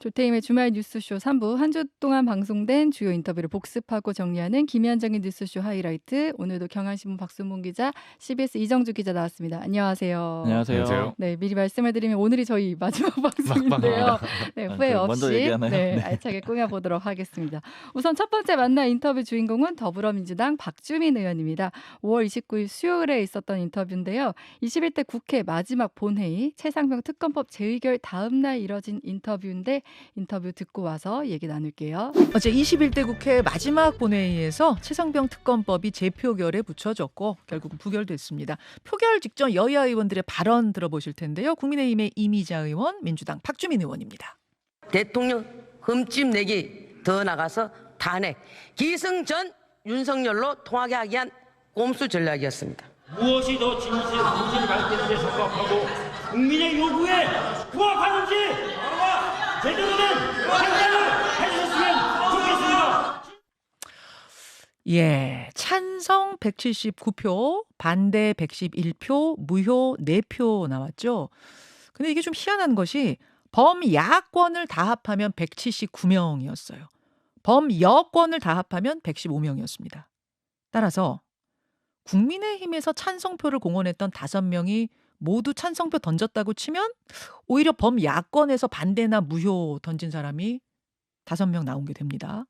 조태임의 주말 뉴스쇼 3부 한 주 동안 방송된 주요 인터뷰를 복습하고 정리하는 김현정의 뉴스쇼 하이라이트. 오늘도 경향신문 박순봉 기자, CBS 이정주 기자 나왔습니다. 안녕하세요. 안녕하세요. 네, 미리 말씀을 드리면 오늘이 저희 마지막 방송인데요. 막방입니다. 네, 후회 먼저 없이 얘기하나요? 네, 네. 알차게 꾸며보도록 하겠습니다. 우선 첫 번째 만날 인터뷰 주인공은 더불어민주당 박주민 의원입니다. 5월 29일 수요일에 있었던 인터뷰인데요. 21대 국회 마지막 본회의 최상병 특검법 재의결 다음 날 이뤄진 인터뷰인데 인터뷰 듣고 와서 얘기 나눌게요. 어제 21대 국회 마지막 본회의에서 최상병 특검법이 재표결에 붙여졌고 결국은 부결됐습니다. 표결 직전 여야 의원들의 발언 들어보실 텐데요. 국민의힘의 이미자 의원, 민주당 박주민 의원입니다. 대통령 흠집 내기 더 나가서 탄핵, 기승전 윤석열로 통하게 하기 위한 꼼수 전략이었습니다. 무엇이 더 진실을 밝히는 데 적합하고 국민의 요구에 부합하는지 제대로 된 판단을 해주셨으면 좋겠습니다. 예, 찬성 179표, 반대 111표, 무효 4표 나왔죠. 근데 이게 좀 희한한 것이 범야권을 다 합하면 179명이었어요. 범여권을 다 합하면 115명이었습니다. 따라서 국민의힘에서 찬성표를 공언했던 5명이 모두 찬성표 던졌다고 치면 오히려 범야권에서 반대나 무효 던진 사람이 5명 나온 게 됩니다.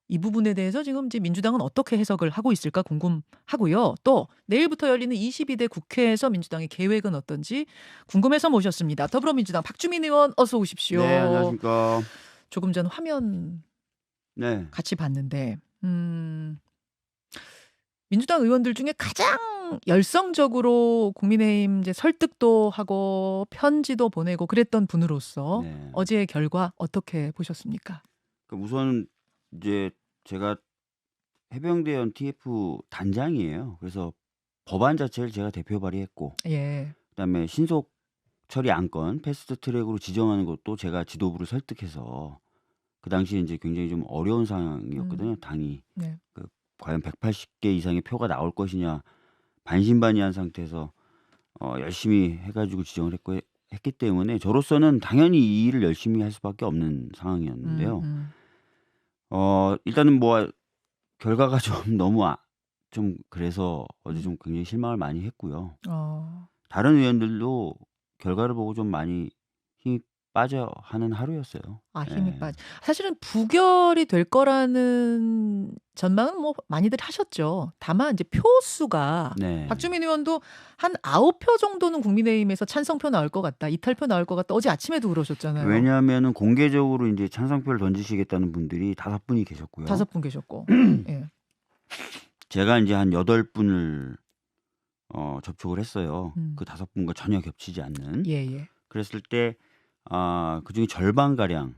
이 부분에 대해서 지금 이제 민주당은 어떻게 해석을 하고 있을까 궁금하고요. 또 내일부터 열리는 22대 국회에서 민주당의 계획은 어떤지 궁금해서 모셨습니다. 더불어민주당 박주민 의원 어서 오십시오. 네, 안녕하십니까. 조금 전 화면 네. 같이 봤는데 민주당 의원들 중에 가장 열성적으로 국민의힘 이제 설득도 하고 편지도 보내고 그랬던 분으로서 네. 어제의 결과 어떻게 보셨습니까? 우선 이제 제가 해병대원 TF 단장이에요. 그래서 법안 자체를 제가 대표 발의했고, 예. 그다음에 신속 처리 안건 패스트 트랙으로 지정하는 것도 제가 지도부를 설득해서 그 당시에 이제 굉장히 좀 어려운 상황이었거든요. 당이 네. 과연 180개 이상의 표가 나올 것이냐 반신반의한 상태에서 열심히 해가지고 지정을 했기 때문에 저로서는 당연히 이 일을 열심히 할 수밖에 없는 상황이었는데요. 일단은 뭐 결과가 좀 너무 좀 그래서 어제 좀 굉장히 실망을 많이 했고요. 다른 의원들도 결과를 보고 좀 많이 힘이 빠져 하는 하루였어요. 힘이 예. 빠져. 사실은 부결이 될 거라는 전망은 뭐 많이들 하셨죠. 다만 이제 표수가 네. 박주민 의원도 한 9표 정도는 국민의힘에서 찬성표 나올 것 같다. 이탈표 나올 것 같다. 어제 아침에도 그러셨잖아요. 왜냐하면은 공개적으로 이제 찬성표를 던지시겠다는 분들이 5분이 계셨고요. 5분 계셨고. 예. 제가 이제 한 8분을 접촉을 했어요. 그 5분과 전혀 겹치지 않는. 예. 그랬을 때 그중에 절반가량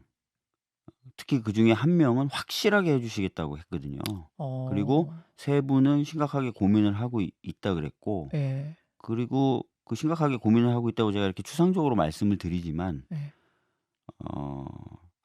특히 그중에 1명은 확실하게 해주시겠다고 했거든요. 그리고 3분은 심각하게 고민을 하고 있다 그랬고, 예. 그리고 그 심각하게 고민을 하고 있다고 제가 이렇게 추상적으로 말씀을 드리지만 예.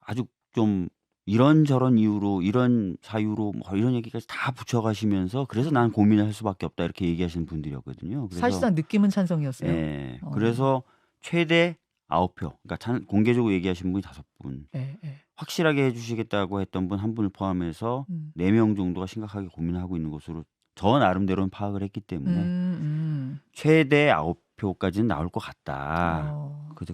아주 좀 이런저런 이유로 이런 사유로 뭐 이런 얘기까지 다 붙여가시면서 그래서 난 고민을 할 수밖에 없다 이렇게 얘기하시는 분들이었거든요. 그래서 사실상 느낌은 찬성이었어요. 예, 그래서 최대 9표, 그러니까 공개적으로 얘기하신 분이 5분, 예. 확실하게 해주시겠다고 했던 분 1분을 포함해서 4명 정도가 심각하게 고민하고 있는 것으로 저 나름대로는 파악을 했기 때문에 최대 9표까지는 나올 것 같다.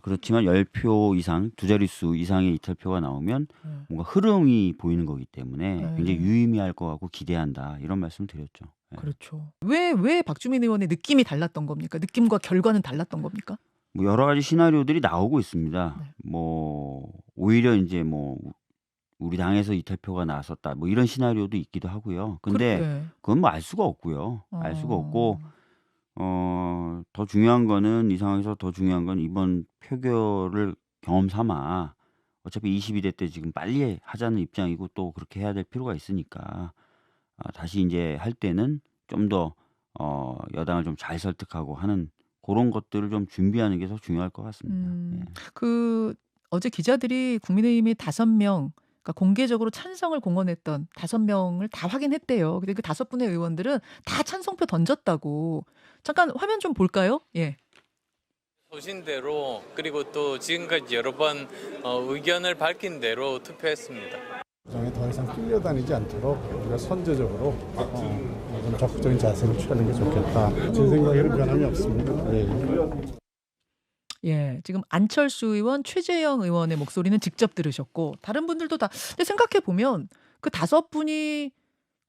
그렇지만 10표 이상, 2자릿수 이상의 이탈표가 나오면 뭔가 흐름이 보이는 거기 때문에 굉장히 유의미할 것 같고 기대한다. 이런 말씀 드렸죠. 예. 그렇죠. 왜 박주민 의원의 느낌이 달랐던 겁니까? 느낌과 결과는 달랐던 겁니까? 뭐 여러 가지 시나리오들이 나오고 있습니다. 뭐 오히려 이제 뭐 우리 당에서 이탈표가 나왔었다. 뭐 이런 시나리오도 있기도 하고요. 근데 그건 뭐 알 수가 없고요. 알 수가 없고 더 중요한 거는 이 상황에서 더 중요한 건 이번 표결을 경험 삼아 어차피 22대 때 지금 빨리 하자는 입장이고 또 그렇게 해야 될 필요가 있으니까 다시 이제 할 때는 좀 더 여당을 좀 잘 설득하고 하는 그런 것들을 좀 준비하는 게 더 중요할 것 같습니다. 예. 어제 기자들이 국민의힘이 5명, 그러니까 공개적으로 찬성을 공언했던 5명을 다 확인했대요. 근데 그 5분의 의원들은 다 찬성표 던졌다고. 잠깐 화면 좀 볼까요? 예. 보신 대로 그리고 또 지금까지 여러 번 의견을 밝힌 대로 투표했습니다. 정에 더 이상 끌려다니지 않도록 우리가 선제적으로 좀 적극적인 자세를 취하는 게 좋겠다. 제 생각에는 변함이 없습니다. 네. 예, 지금 안철수 의원, 최재형 의원의 목소리는 직접 들으셨고 다른 분들도 다. 근데 생각해 보면 그 5분이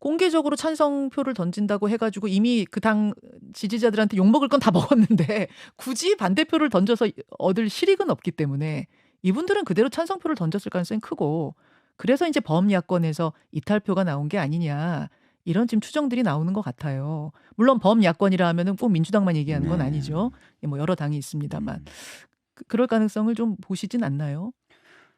공개적으로 찬성표를 던진다고 해가지고 이미 그 당 지지자들한테 욕먹을 건 다 먹었는데 굳이 반대표를 던져서 얻을 실익은 없기 때문에 이분들은 그대로 찬성표를 던졌을 가능성이 크고 그래서 이제 범야권에서 이탈표가 나온 게 아니냐 이런 지금 추정들이 나오는 것 같아요. 물론 범야권이라 하면은 꼭 민주당만 얘기하는 건 네. 아니죠. 뭐 여러 당이 있습니다만 그럴 가능성을 좀 보시진 않나요?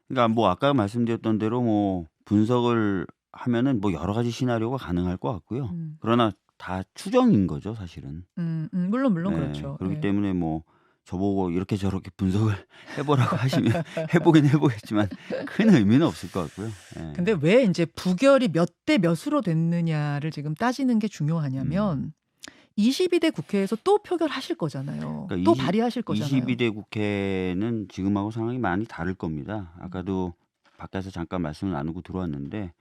그러니까 뭐 아까 말씀드렸던 대로 뭐 분석을 하면은 뭐 여러 가지 시나리오가 가능할 것 같고요. 그러나 다 추정인 거죠, 사실은. 물론 네, 그렇죠. 그렇기 예. 때문에 뭐 저보고 이렇게 저렇게 분석을 해보라고 하시면 해보긴 해보겠지만 큰 의미는 없을 것 같고요. 예. 근데 왜 이제 부결이 몇 대 몇으로 됐느냐를 지금 따지는 게 중요하냐면 22대 국회에서 또 표결하실 거잖아요. 그러니까 또 발의하실 거잖아요. 22대 국회는 지금하고 상황이 많이 다를 겁니다. 아까도 밖에서 잠깐 말씀을 나누고 들어왔는데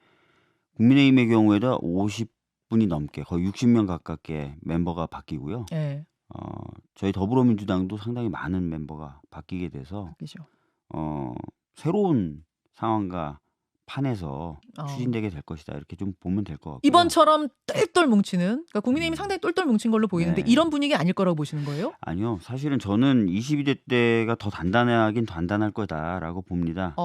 국민의힘의 경우에도 50분이 넘게 거의 60명 가깝게 멤버가 바뀌고요. 예, 저희 더불어민주당도 상당히 많은 멤버가 바뀌게 돼서 그죠. 새로운 상황과 판에서 어. 추진되게 될 것이다. 이렇게 좀 보면 될 것 같고요. 이번처럼 똘똘 뭉치는 그러니까 국민의힘이 상당히 똘똘 뭉친 걸로 보이는데 네. 이런 분위기 아닐 거라고 보시는 거예요? 아니요. 사실은 저는 22대 때가 더 단단하긴 단단할 거다라고 봅니다.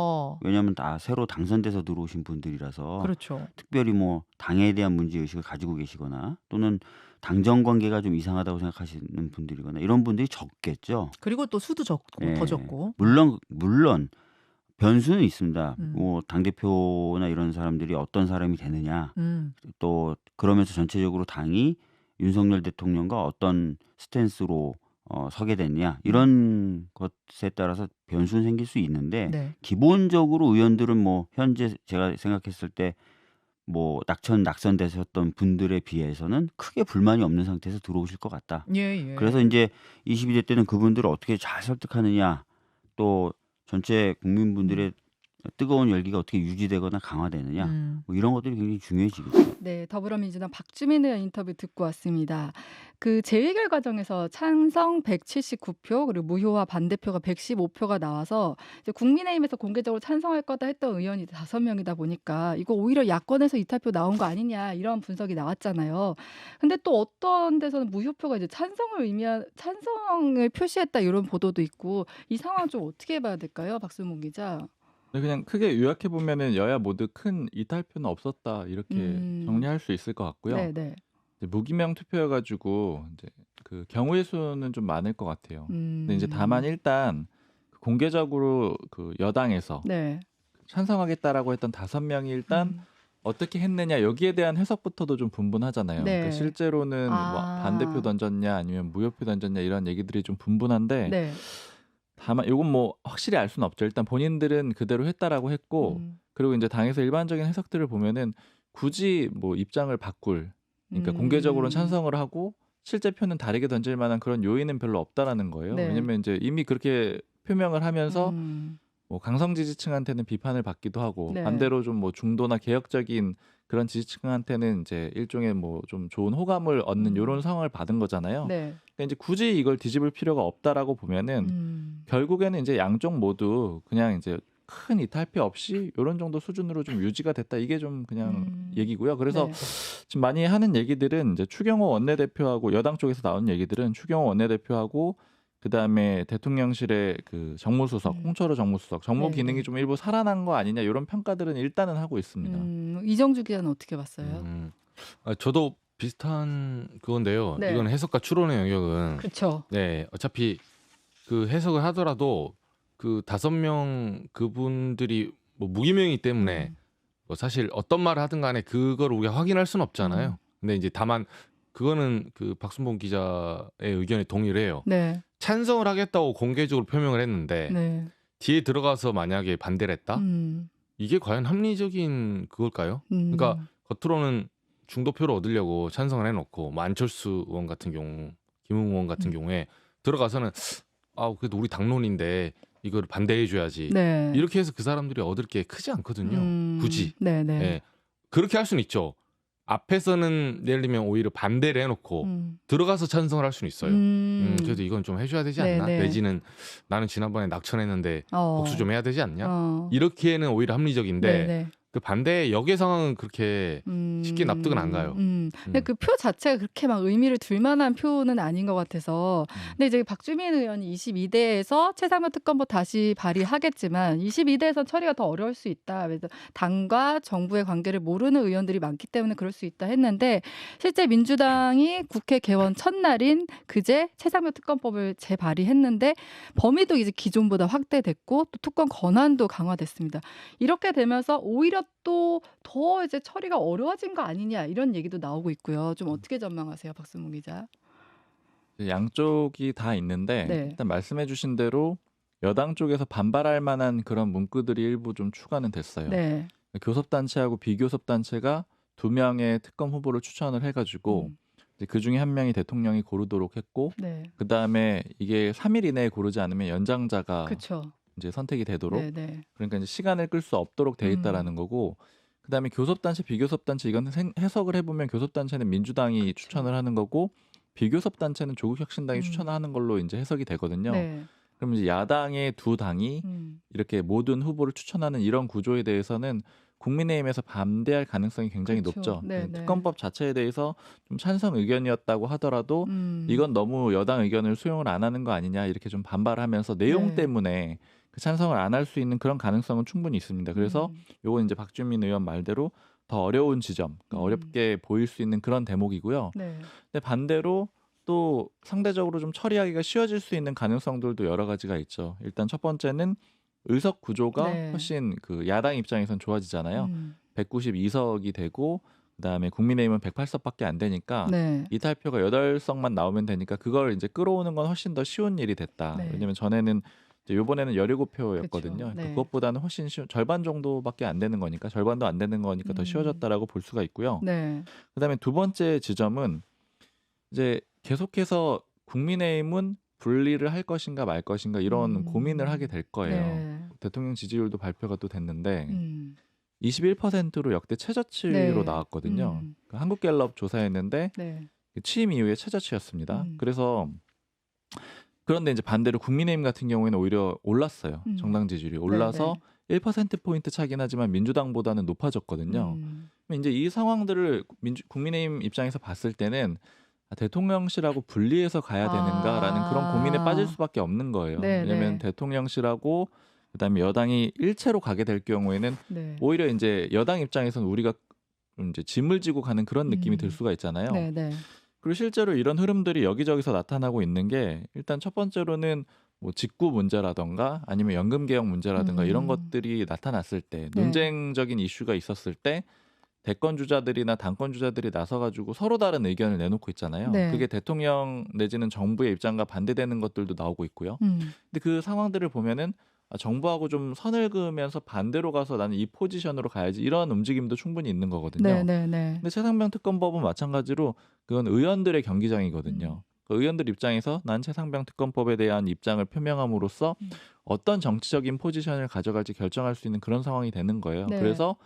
왜냐하면 다 새로 당선돼서 들어오신 분들이라서 그렇죠. 특별히 뭐 당에 대한 문제의식을 가지고 계시거나 또는 당정 관계가 좀 이상하다고 생각하시는 분들이거나 이런 분들이 적겠죠. 그리고 또 수도 적고 네. 더 적고. 물론 변수는 있습니다. 뭐 당대표나 이런 사람들이 어떤 사람이 되느냐. 또 그러면서 전체적으로 당이 윤석열 대통령과 어떤 스탠스로 서게 됐냐. 이런 것에 따라서 변수는 생길 수 있는데 네. 기본적으로 의원들은 뭐 현재 제가 생각했을 때 뭐 낙선되셨던 분들에 비해서는 크게 불만이 없는 상태에서 들어오실 것 같다. 예, 예. 그래서 이제 22대 때는 그분들을 어떻게 잘 설득하느냐 또 전체 국민분들의 뜨거운 열기가 어떻게 유지되거나 강화되느냐 뭐 이런 것들이 굉장히 중요해지겠죠. 네, 더불어민주당 박주민 의원 인터뷰 듣고 왔습니다. 그 재의결 과정에서 찬성 179표 그리고 무효와 반대표가 115표가 나와서 이제 국민의힘에서 공개적으로 찬성할 거다 했던 의원이 5명이다 보니까 이거 오히려 야권에서 이탈표 나온 거 아니냐 이런 분석이 나왔잖아요. 근데 또 어떤 데서는 무효표가 이제 찬성을 표시했다 이런 보도도 있고 이 상황 좀 어떻게 봐야 될까요, 박수문 기자? 네, 그냥 크게 요약해 보면은 여야 모두 큰 이탈표는 없었다 이렇게 정리할 수 있을 것 같고요. 네네. 이제 무기명 투표여가지고 이제 그 경우의 수는 좀 많을 것 같아요. 근데 이제 다만 일단 공개적으로 그 여당에서 네. 찬성하겠다라고 했던 5명이 일단 어떻게 했느냐 여기에 대한 해석부터도 좀 분분하잖아요. 네. 그러니까 실제로는 뭐 반대표 던졌냐 아니면 무효표 던졌냐 이런 얘기들이 좀 분분한데 네. 다만 이건 뭐 확실히 알 수는 없죠. 일단 본인들은 그대로 했다라고 했고 그리고 이제 당에서 일반적인 해석들을 보면은 굳이 뭐 입장을 바꿀 그러니까 공개적으로는 찬성을 하고 실제 표는 다르게 던질 만한 그런 요인은 별로 없다라는 거예요. 네. 왜냐면 이제 이미 그렇게 표명을 하면서 뭐 강성 지지층한테는 비판을 받기도 하고 네. 반대로 좀 뭐 중도나 개혁적인 그런 지지층한테는 이제 일종의 뭐 좀 좋은 호감을 얻는 이런 상황을 받은 거잖아요. 네. 그러니까 이제 굳이 이걸 뒤집을 필요가 없다라고 보면은 결국에는 이제 양쪽 모두 그냥 이제 큰 이탈표 없이 이런 정도 수준으로 좀 유지가 됐다. 이게 좀 그냥 얘기고요. 그래서 네. 지금 많이 하는 얘기들은 이제 추경호 원내대표하고 여당 쪽에서 나온 얘기들은 추경호 원내대표하고 그다음에 대통령실의 그 정무수석, 홍철호 정무수석, 정무 네, 기능이 네. 좀 일부 살아난 거 아니냐 이런 평가들은 일단은 하고 있습니다. 이정주 기자는 어떻게 봤어요? 저도 비슷한 그건데요. 네. 이건 해석과 추론의 영역은 그렇죠. 네, 어차피 그 해석을 하더라도 그 5명 그분들이 뭐 무기명이기 때문에 뭐 사실 어떤 말을 하든 간에 그걸 우리가 확인할 수는 없잖아요. 근데 이제 다만 그거는 그 박순봉 기자의 의견에 동의를 해요. 네. 찬성을 하겠다고 공개적으로 표명을 했는데 네. 뒤에 들어가서 만약에 반대를 했다? 이게 과연 합리적인 그걸까요? 그러니까 겉으로는 중도표를 얻으려고 찬성을 해놓고 뭐 안철수 의원 같은 경우, 김웅 의원 같은 경우에 들어가서는 그래도 우리 당론인데 이걸 반대해줘야지. 네. 이렇게 해서 그 사람들이 얻을 게 크지 않거든요. 굳이. 네네. 예. 그렇게 할 수는 있죠. 앞에서는 예를 들면 오히려 반대를 해놓고 들어가서 찬성을 할 수는 있어요. 그래도 이건 좀 해줘야 되지 않나? 네네. 내지는 나는 지난번에 낙천했는데 복수 좀 해야 되지 않냐? 이렇게는 오히려 합리적인데 네네. 그 반대의 역의 상황은 그렇게 쉽게 납득은 안 가요. 근데 그 표 자체가 그렇게 막 의미를 둘 만한 표는 아닌 것 같아서. 근데 이제 박주민 의원이 22대에서 최상병 특검법 다시 발의하겠지만 22대에선 처리가 더 어려울 수 있다. 그래서 당과 정부의 관계를 모르는 의원들이 많기 때문에 그럴 수 있다 했는데 실제 민주당이 국회 개원 첫날인 그제 최상병 특검법을 재발의했는데 범위도 이제 기존보다 확대됐고 또 특검 권한도 강화됐습니다. 이렇게 되면서 오히려 또 더 이제 처리가 어려워진 거 아니냐 이런 얘기도 나오고 있고요. 좀 어떻게 전망하세요, 박순봉 기자? 양쪽이 다 있는데 네. 일단 말씀해주신 대로 여당 쪽에서 반발할 만한 그런 문구들이 일부 좀 추가는 됐어요. 네. 교섭단체하고 비교섭단체가 2명의 특검 후보를 추천을 해가지고 이제 그 중에 한 명이 대통령이 고르도록 했고 네. 그 다음에 이게 3일 이내에 고르지 않으면 연장자가 그렇죠. 이제 선택이 되도록 네네. 그러니까 이제 시간을 끌 수 없도록 돼 있다라는 거고 그다음에 교섭단체 비교섭단체 이건 해석을 해보면 교섭단체는 민주당이 추천을 하는 거고 비교섭단체는 조국혁신당이 추천을 하는 걸로 이제 해석이 되거든요. 네. 그럼 이제 야당의 두 당이 이렇게 모든 후보를 추천하는 이런 구조에 대해서는 국민의힘에서 반대할 가능성이 굉장히 그렇죠. 높죠. 네네. 특검법 자체에 대해서 좀 찬성 의견이었다고 하더라도 이건 너무 여당 의견을 수용을 안 하는 거 아니냐 이렇게 좀 반발하면서 내용 네. 때문에 그 찬성을 안 할 수 있는 그런 가능성은 충분히 있습니다. 그래서 요건 이제 박주민 의원 말대로 더 어려운 지점, 그러니까 어렵게 보일 수 있는 그런 대목이고요. 네. 근데 반대로 또 상대적으로 좀 처리하기가 쉬워질 수 있는 가능성들도 여러 가지가 있죠. 일단 첫 번째는 의석 구조가 네. 훨씬 그 야당 입장에선 좋아지잖아요. 192석이 되고 그다음에 국민의힘은 108석밖에 안 되니까 네. 이탈표가 8석만 나오면 되니까 그걸 이제 끌어오는 건 훨씬 더 쉬운 일이 됐다. 네. 왜냐면 전에는 이제 요번에는 17표였거든요. 그쵸. 그러니까 네. 그것보다는 훨씬 절반 정도밖에 안 되는 거니까 절반도 안 되는 거니까 더 쉬워졌다라고 볼 수가 있고요. 네. 그다음에 두 번째 지점은 이제 계속해서 국민의힘은 분리를 할 것인가 말 것인가 이런 고민을 하게 될 거예요. 네. 대통령 지지율도 발표가 또 됐는데 음. 21%로 역대 최저치로 네. 나왔거든요. 그 한국갤럽 조사했는데 네. 취임 이후에 최저치였습니다. 그래서 그런데 이제 반대로 국민의힘 같은 경우에는 오히려 올랐어요. 정당 지지율이 올라서 1%포인트 차긴 하지만 민주당보다는 높아졌거든요. 그럼 이제 이 상황들을 국민의힘 입장에서 봤을 때는 대통령실하고 분리해서 가야 되는가라는 그런 고민에 빠질 수밖에 없는 거예요. 네, 왜냐하면 네. 대통령실하고 그다음에 여당이 일체로 가게 될 경우에는 네. 오히려 이제 여당 입장에서는 우리가 이제 짐을 지고 가는 그런 느낌이 들 수가 있잖아요. 네, 네. 그리고 실제로 이런 흐름들이 여기저기서 나타나고 있는 게 일단 첫 번째로는 뭐 직구 문제라던가 아니면 연금 개혁 문제라든가 이런 것들이 나타났을 때 네. 논쟁적인 이슈가 있었을 때 대권 주자들이나 당권 주자들이 나서가지고 서로 다른 의견을 내놓고 있잖아요. 네. 그게 대통령 내지는 정부의 입장과 반대되는 것들도 나오고 있고요. 근데 그 상황들을 보면은 정부하고 좀 선을 그으면서 반대로 가서 나는 이 포지션으로 가야지 이런 움직임도 충분히 있는 거거든요. 네, 네, 네. 근데 최상병 특검법은 마찬가지로 그건 의원들의 경기장이거든요. 그 의원들 입장에서 난 최상병 특검법에 대한 입장을 표명함으로써 어떤 정치적인 포지션을 가져갈지 결정할 수 있는 그런 상황이 되는 거예요. 네. 그래서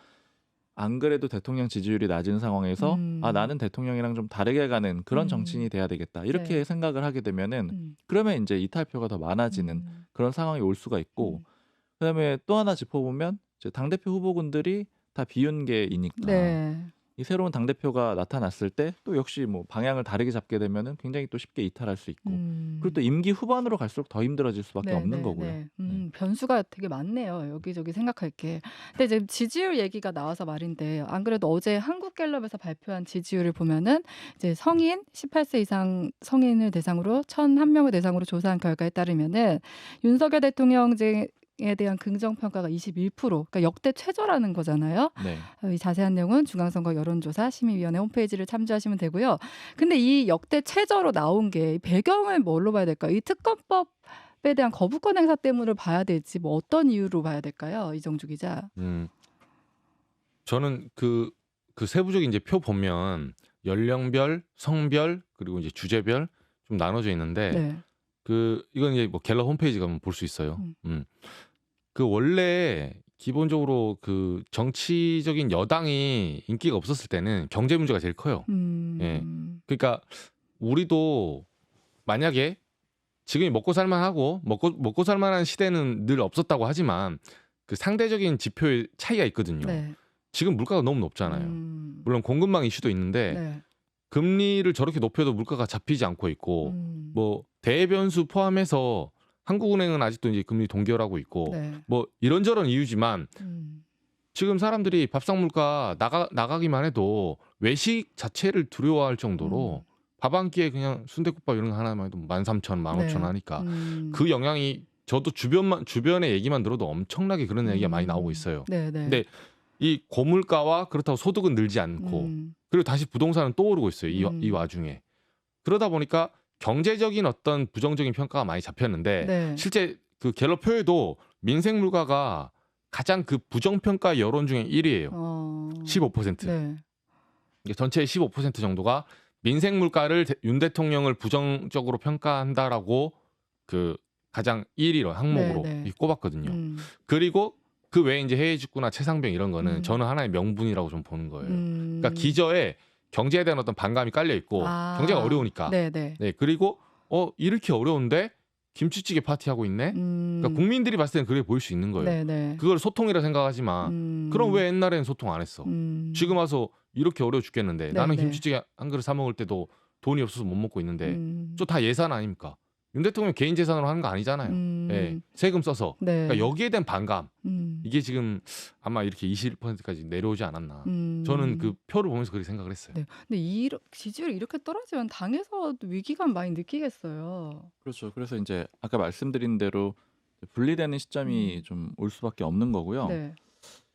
안 그래도 대통령 지지율이 낮은 상황에서 나는 대통령이랑 좀 다르게 가는 그런 정치인이 돼야 되겠다. 이렇게 네. 생각을 하게 되면은 그러면 이제 이탈표가 더 많아지는 그런 상황이 올 수가 있고 그다음에 또 하나 짚어보면 이제 당대표 후보군들이 다 비윤계이니까 네. 이 새로운 당대표가 나타났을 때 또 역시 뭐 방향을 다르게 잡게 되면은 굉장히 또 쉽게 이탈할 수 있고 그리고 또 임기 후반으로 갈수록 더 힘들어질 수밖에 네, 없는 네, 거고요. 네. 변수가 되게 많네요. 여기저기 생각할 게. 근데 이제 지지율 얘기가 나와서 말인데 안 그래도 어제 한국갤럽에서 발표한 지지율을 보면은 이제 성인 18세 이상 성인을 대상으로 1,001명을 대상으로 조사한 결과에 따르면은 윤석열 대통령에 대한 긍정 평가가 21%, 그러니까 역대 최저라는 거잖아요. 네. 이 자세한 내용은 중앙선거 여론조사 심의위원회 홈페이지를 참조하시면 되고요. 근데 이 역대 최저로 나온 게 배경을 뭘로 봐야 될까요? 이 특검법에 대한 거부권 행사 때문을 봐야 될지 뭐 어떤 이유로 봐야 될까요? 이정주 기자. 저는 그 세부적인 이제 표 보면 연령별, 성별 그리고 이제 주제별 좀 나눠져 있는데 네. 이건 이제 뭐 갤럽 홈페이지 가면 볼 수 있어요. 그 원래 기본적으로 그 정치적인 여당이 인기가 없었을 때는 경제 문제가 제일 커요. 예. 그러니까 우리도 만약에 지금이 먹고 살만하고 먹고 살만한 시대는 늘 없었다고 하지만 그 상대적인 지표의 차이가 있거든요. 네. 지금 물가가 너무 높잖아요. 물론 공급망 이슈도 있는데 네. 금리를 저렇게 높여도 물가가 잡히지 않고 있고 뭐 대변수 포함해서 한국은행은 아직도 이제 금리 동결하고 있고 네. 뭐 이런저런 이유지만 지금 사람들이 밥상 물가 나가기만 해도 외식 자체를 두려워할 정도로 밥 한 끼에 그냥 순댓국밥 이런 거 하나만 해도 13,000원, 15,000원 하니까 그 영향이 저도 주변의 얘기만 들어도 엄청나게 그런 얘기가 많이 나오고 있어요. 네, 네. 근데 이 고물가와 그렇다고 소득은 늘지 않고 그리고 다시 부동산은 또 오르고 있어요. 이 와중에. 그러다 보니까 경제적인 어떤 부정적인 평가가 많이 잡혔는데 네. 실제 그 갤럽 표에도 민생 물가가 가장 그 부정평가 여론 중에 1위예요. 15%. 네. 전체의 15% 정도가 민생 물가를 윤 대통령을 부정적으로 평가한다라고 그 가장 1위로 항목으로 네, 네. 이렇게 꼽았거든요. 그리고 그 외에 이제 해외 직구나 채상병 이런 거는 저는 하나의 명분이라고 좀 보는 거예요. 그러니까 기저에 경제에 대한 어떤 반감이 깔려 있고 경제가 어려우니까. 네, 네. 네, 그리고 이렇게 어려운데 김치찌개 파티하고 있네. 그러니까 국민들이 봤을 때는 그래 보일 수 있는 거예요. 네, 네. 그걸 소통이라 생각하지만 그럼 왜 옛날에는 소통 안 했어? 지금 와서 이렇게 어려워 죽겠는데 네, 나는 네. 김치찌개 한 그릇 사 먹을 때도 돈이 없어서 못 먹고 있는데 저 다 예산 아닙니까? 윤 대통령 개인 재산으로 하는 거 아니잖아요. 예, 세금 써서. 네. 그러니까 여기에 대한 반감 이게 지금 아마 이렇게 21%까지 내려오지 않았나. 저는 그 표를 보면서 그렇게 생각을 했어요. 네. 근데 지지율이 이렇게 떨어지면 당에서 위기감 많이 느끼겠어요. 그렇죠. 그래서 이제 아까 말씀드린 대로 분리되는 시점이 좀 올 수밖에 없는 거고요. 네.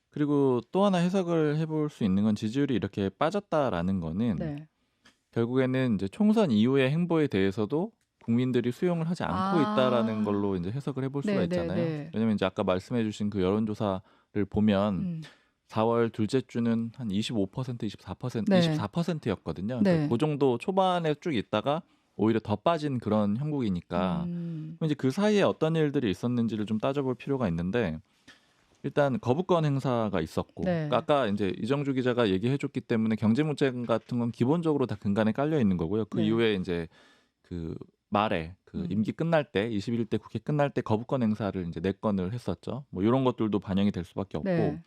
그리고 또 하나 해석을 해볼 수 있는 건 지지율이 이렇게 빠졌다라는 거는 네. 결국에는 이제 총선 이후의 행보에 대해서도 국민들이 수용을 하지 않고 있다라는 걸로 이제 해석을 해볼 수가 네, 있잖아요. 네, 네. 왜냐면 이제 아까 말씀해주신 그 여론조사를 보면 4월 둘째 주는 한 25%, 24%, 네. 24%였거든요. 네. 그 정도 초반에 쭉 있다가 오히려 더 빠진 그런 형국이니까 그럼 이제 그 사이에 어떤 일들이 있었는지를 좀 따져볼 필요가 있는데 일단 거부권 행사가 있었고 네. 그러니까 아까 이제 이정주 기자가 얘기해줬기 때문에 경제 문제 같은 건 기본적으로 다 근간에 깔려 있는 거고요. 그 네. 이후에 이제 그 말에 그 임기 끝날 때 21대 국회 끝날 때 거부권 행사를 이제 4건을 했었죠. 뭐 이런 것들도 반영이 될 수밖에 없고 네.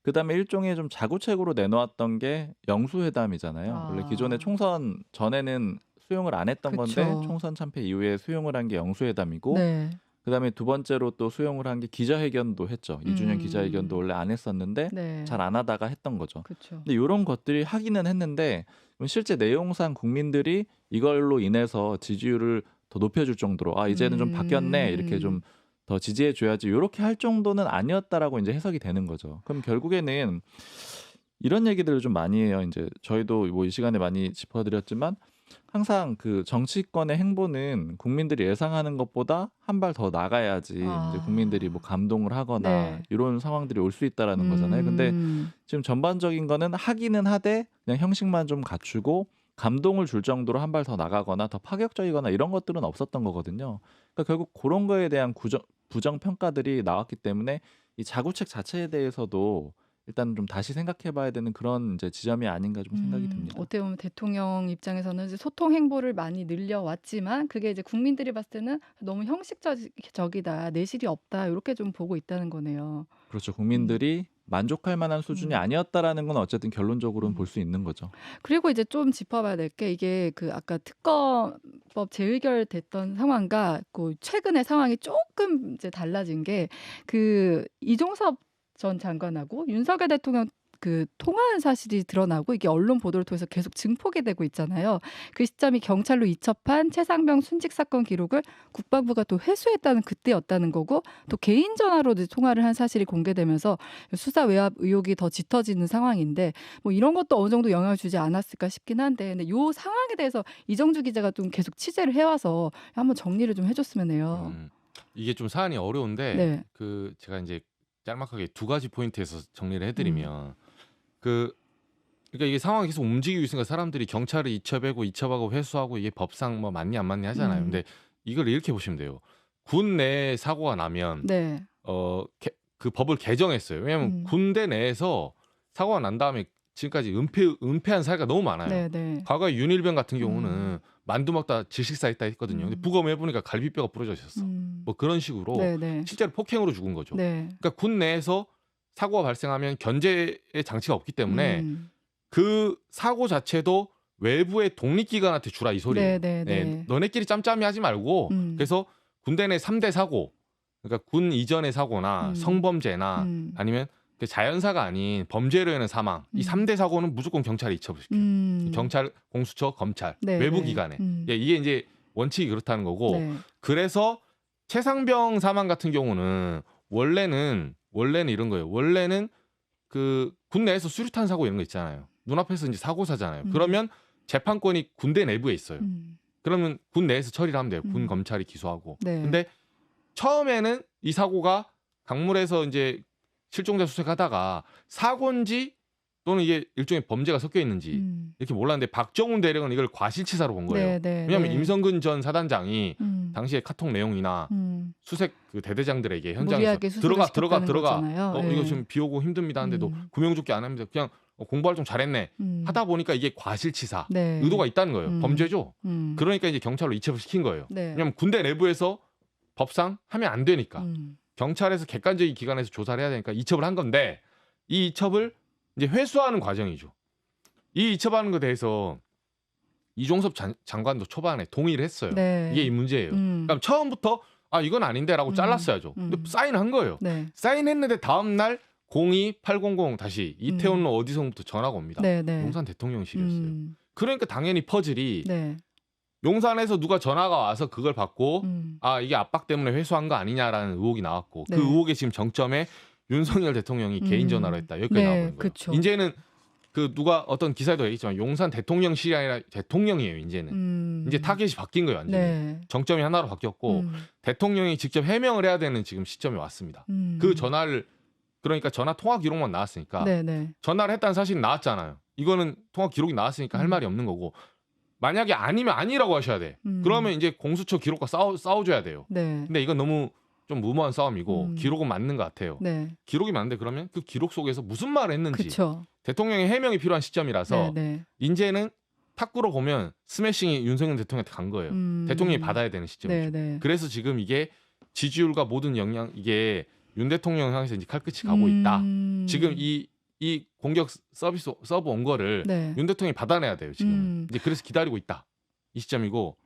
그다음에 일종의 좀 자구책으로 내놓았던 게 영수회담이잖아요. 원래 기존의 총선 전에는 수용을 안 했던 그쵸. 건데 총선 참패 이후에 수용을 한 게 영수회담이고 네. 그다음에 두 번째로 또 수용을 한 게 기자회견도 했죠. 2주년 기자회견도 원래 안 했었는데 네. 잘 안 하다가 했던 거죠. 그렇죠. 근데 이런 것들이 하기는 했는데 실제 내용상 국민들이 이걸로 인해서 지지율을 더 높여줄 정도로 아 이제는 좀 바뀌었네 이렇게 좀 더 지지해줘야지 이렇게 할 정도는 아니었다라고 이제 해석이 되는 거죠. 그럼 결국에는 이런 얘기들을 좀 많이 해요. 이제 저희도 뭐 이 시간에 많이 짚어드렸지만 항상 그 정치권의 행보는 국민들이 예상하는 것보다 한 발 더 나가야지 이제 국민들이 뭐 감동을 하거나 네. 이런 상황들이 올 수 있다라는 거잖아요. 근데 지금 전반적인 거는 하기는 하되 그냥 형식만 좀 갖추고 감동을 줄 정도로 한 발 더 나가거나 더 파격적이거나 이런 것들은 없었던 거거든요. 그러니까 결국 그런 거에 대한 부정 평가들이 나왔기 때문에 이 자구책 자체에 대해서도 일단 좀 다시 생각해봐야 되는 그런 이제 지점이 아닌가 좀 생각이 듭니다. 어떻게 보면 대통령 입장에서는 이제 소통 행보를 많이 늘려왔지만 그게 이제 국민들이 봤을 때는 너무 형식적이다, 내실이 없다 이렇게 좀 보고 있다는 거네요. 그렇죠. 국민들이 만족할 만한 수준이 아니었다라는 건 어쨌든 결론적으로는 볼 수 있는 거죠. 그리고 이제 좀 짚어봐야 될 게 이게 그 아까 특검법 재의결됐던 상황과 그 최근의 상황이 조금 이제 달라진 게 그 이종섭 전 장관하고 윤석열 대통령 그 통화한 사실이 드러나고 이게 언론 보도를 통해서 계속 증폭이 되고 있잖아요. 그 시점이 경찰로 이첩한 최상병 순직 사건 기록을 국방부가 또 회수했다는 그때였다는 거고 또 개인 전화로 통화를 한 사실이 공개되면서 수사 외압 의혹이 더 짙어지는 상황인데 뭐 이런 것도 어느 정도 영향을 주지 않았을까 싶긴 한데 근데 이 상황에 대해서 이정주 기자가 좀 계속 취재를 해와서 한번 정리를 좀 해줬으면 해요. 이게 좀 사안이 어려운데 네. 그 제가 이제 짤막하게 2가지 포인트에서 정리를 해드리면 그러니까 이게 상황이 계속 움직이고 있으니까 사람들이 경찰을 이첩하고 회수하고 이게 법상 뭐 맞니 안 맞니 하잖아요. 근데 이걸 이렇게 보시면 돼요. 군 내 사고가 나면 네. 그 법을 개정했어요. 왜냐하면 군대 내에서 사고가 난 다음에 지금까지 은폐한 사례가 너무 많아요. 네, 네. 과거에 윤일병 같은 경우는 만두 먹다 질식사 있다 했거든요. 근데 부검해 보니까 갈비뼈가 부러져 있었어. 뭐 그런 식으로 네, 네. 실제로 폭행으로 죽은 거죠. 네. 그러니까 군 내에서 사고가 발생하면 견제의 장치가 없기 때문에 그 사고 자체도 외부의 독립기관한테 주라 이 소리예요. 네, 네, 네. 너네끼리 짬짬이 하지 말고 그래서 군대 내 3대 사고 그러니까 군 이전의 사고나 성범죄나 아니면 그 자연사가 아닌 범죄로 인한 사망 이 3대 사고는 무조건 경찰에 이첩을 시켜요. 경찰, 공수처, 검찰, 네, 외부 네. 기관에. 예, 이게 이제 원칙이 그렇다는 거고 네. 그래서 최상병 사망 같은 경우는 원래는 이런 거예요. 원래는 그 군 내에서 수류탄 사고 이런 거 있잖아요. 눈앞에서 이제 사고사잖아요. 그러면 재판권이 군대 내부에 있어요. 그러면 군 내에서 처리를 하면 돼요. 군 검찰이 기소하고. 네. 근데 처음에는 이 사고가 강물에서 이제 실종자 수색하다가 사고인지 또는 이게 일종의 범죄가 섞여 있는지 이렇게 몰랐는데 박정훈 대령은 이걸 과실치사로 본 거예요. 네, 네, 왜냐하면 네. 임성근 전 사단장이 당시에 카톡 내용이나 수색 그 대대장들에게 현장에서 무리하게 수색을 들어가 시켰다는 거잖아요. 이거 예. 지금 비 오고 힘듭니다 하는데도 구명조끼 안 합니다. 그냥 공부할 좀 잘했네 하다 보니까 이게 과실치사 네. 의도가 있다는 거예요. 범죄죠. 음. 그러니까 이제 경찰로 이첩을 시킨 거예요. 네. 왜냐하면 군대 내부에서 법상 하면 안 되니까 경찰에서 객관적인 기관에서 조사를 해야 되니까 이첩을 한 건데 이 이첩을 이제 회수하는 과정이죠. 이 이첩하는 것에 대해서 이종섭 장관도 초반에 동의를 했어요. 네. 이게 이 문제예요. 그러니까 처음부터 아 이건 아닌데라고 잘랐어야죠. 근데 사인한 거예요. 네. 사인했는데 다음 날 02800 다시 이태원로 어디서부터 전화가 옵니다. 네, 네. 용산 대통령실이었어요. 그러니까 당연히 퍼즐이 네. 용산에서 누가 전화가 와서 그걸 받고 아 이게 압박 때문에 회수한 거 아니냐라는 의혹이 나왔고 네. 그 의혹의 지금 정점에 윤석열 대통령이 개인 전화로 했다. 여기까지 네, 나오는 거예요. 그쵸. 이제는 그 누가 어떤 기사에도 얘기했지만 용산 대통령실이 아니라 대통령이에요. 이제는 이제 타겟이 바뀐 거예요. 완전히. 네. 정점이 하나로 바뀌었고 대통령이 직접 해명을 해야 되는 지금 시점이 왔습니다. 그 전화를 그러니까 전화 통화 기록만 나왔으니까 네, 네. 전화를 했다는 사실이 나왔잖아요. 이거는 통화 기록이 나왔으니까 할 말이 없는 거고 만약에 아니면 아니라고 하셔야 돼. 그러면 이제 공수처 기록과 싸워줘야 돼요. 네. 근데 이건 너무 좀 무모한 싸움이고 기록은 맞는 것 같아요. 네. 기록이 맞는데 그러면 그 기록 속에서 무슨 말을 했는지 그쵸. 대통령의 해명이 필요한 시점이라서 네, 네. 이제는 탁구로 보면 스매싱이 윤석열 대통령한테 간 거예요. 대통령이 받아야 되는 시점이죠. 네, 네. 그래서 지금 이게 지지율과 모든 영향 이게 윤 대통령 향해서 이제 칼끝이 가고 있다. 지금 이 공격 서브 온 거를 네. 윤 대통령이 받아내야 돼요. 지금 이제 그래서 기다리고 있다. 이 시점이고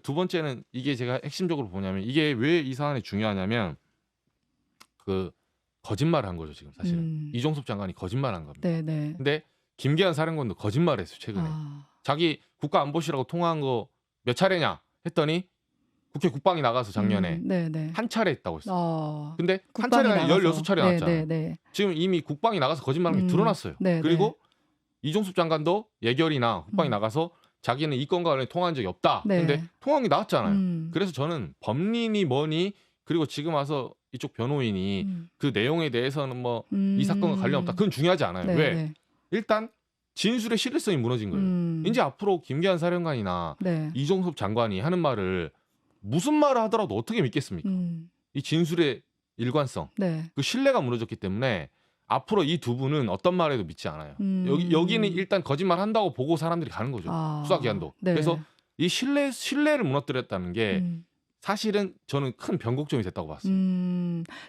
두 번째는 이게 제가 핵심적으로 보냐면 이게 왜 이 사안이 중요하냐면 그 거짓말을 한 거죠. 지금 사실은 이종섭 장관이 거짓말한 겁니다. 네, 네. 근데 김계한 사령관도 거짓말했어요. 최근에 아. 자기 국가안보실하고 통화한 거 몇 차례냐 했더니 국회 국방이 나가서 작년에 네, 네. 한 차례 했다고 했어요. 근데 한 국방이 차례가 나가서. 16차례 네, 나왔잖아요. 네, 네. 지금 이미 국방이 나가서 거짓말한 게 드러났어요. 네, 그리고 이종섭 장관도 예결이나 국방이 나가서 자기는 이 건과 관련해 통화한 적이 없다. 네. 근데 통화한 게 나왔잖아요. 그래서 저는 법리니 뭐니 그리고 지금 와서 이쪽 변호인이 그 내용에 대해서는 뭐 이 사건과 관련 없다. 그건 중요하지 않아요. 네, 왜? 네. 일단 진술의 신뢰성이 무너진 거예요. 이제 앞으로 김계한 사령관이나 네. 이종섭 장관이 하는 말을 무슨 말을 하더라도 어떻게 믿겠습니까? 이 진술의 일관성, 네. 그 신뢰가 무너졌기 때문에 앞으로 이 두 분은 어떤 말해도 믿지 않아요. 여기는 일단 거짓말 한다고 보고 사람들이 가는 거죠. 아. 수사기관도. 네. 그래서 이 신뢰를 무너뜨렸다는 게 사실은 저는 큰 변곡점이 됐다고 봤어요.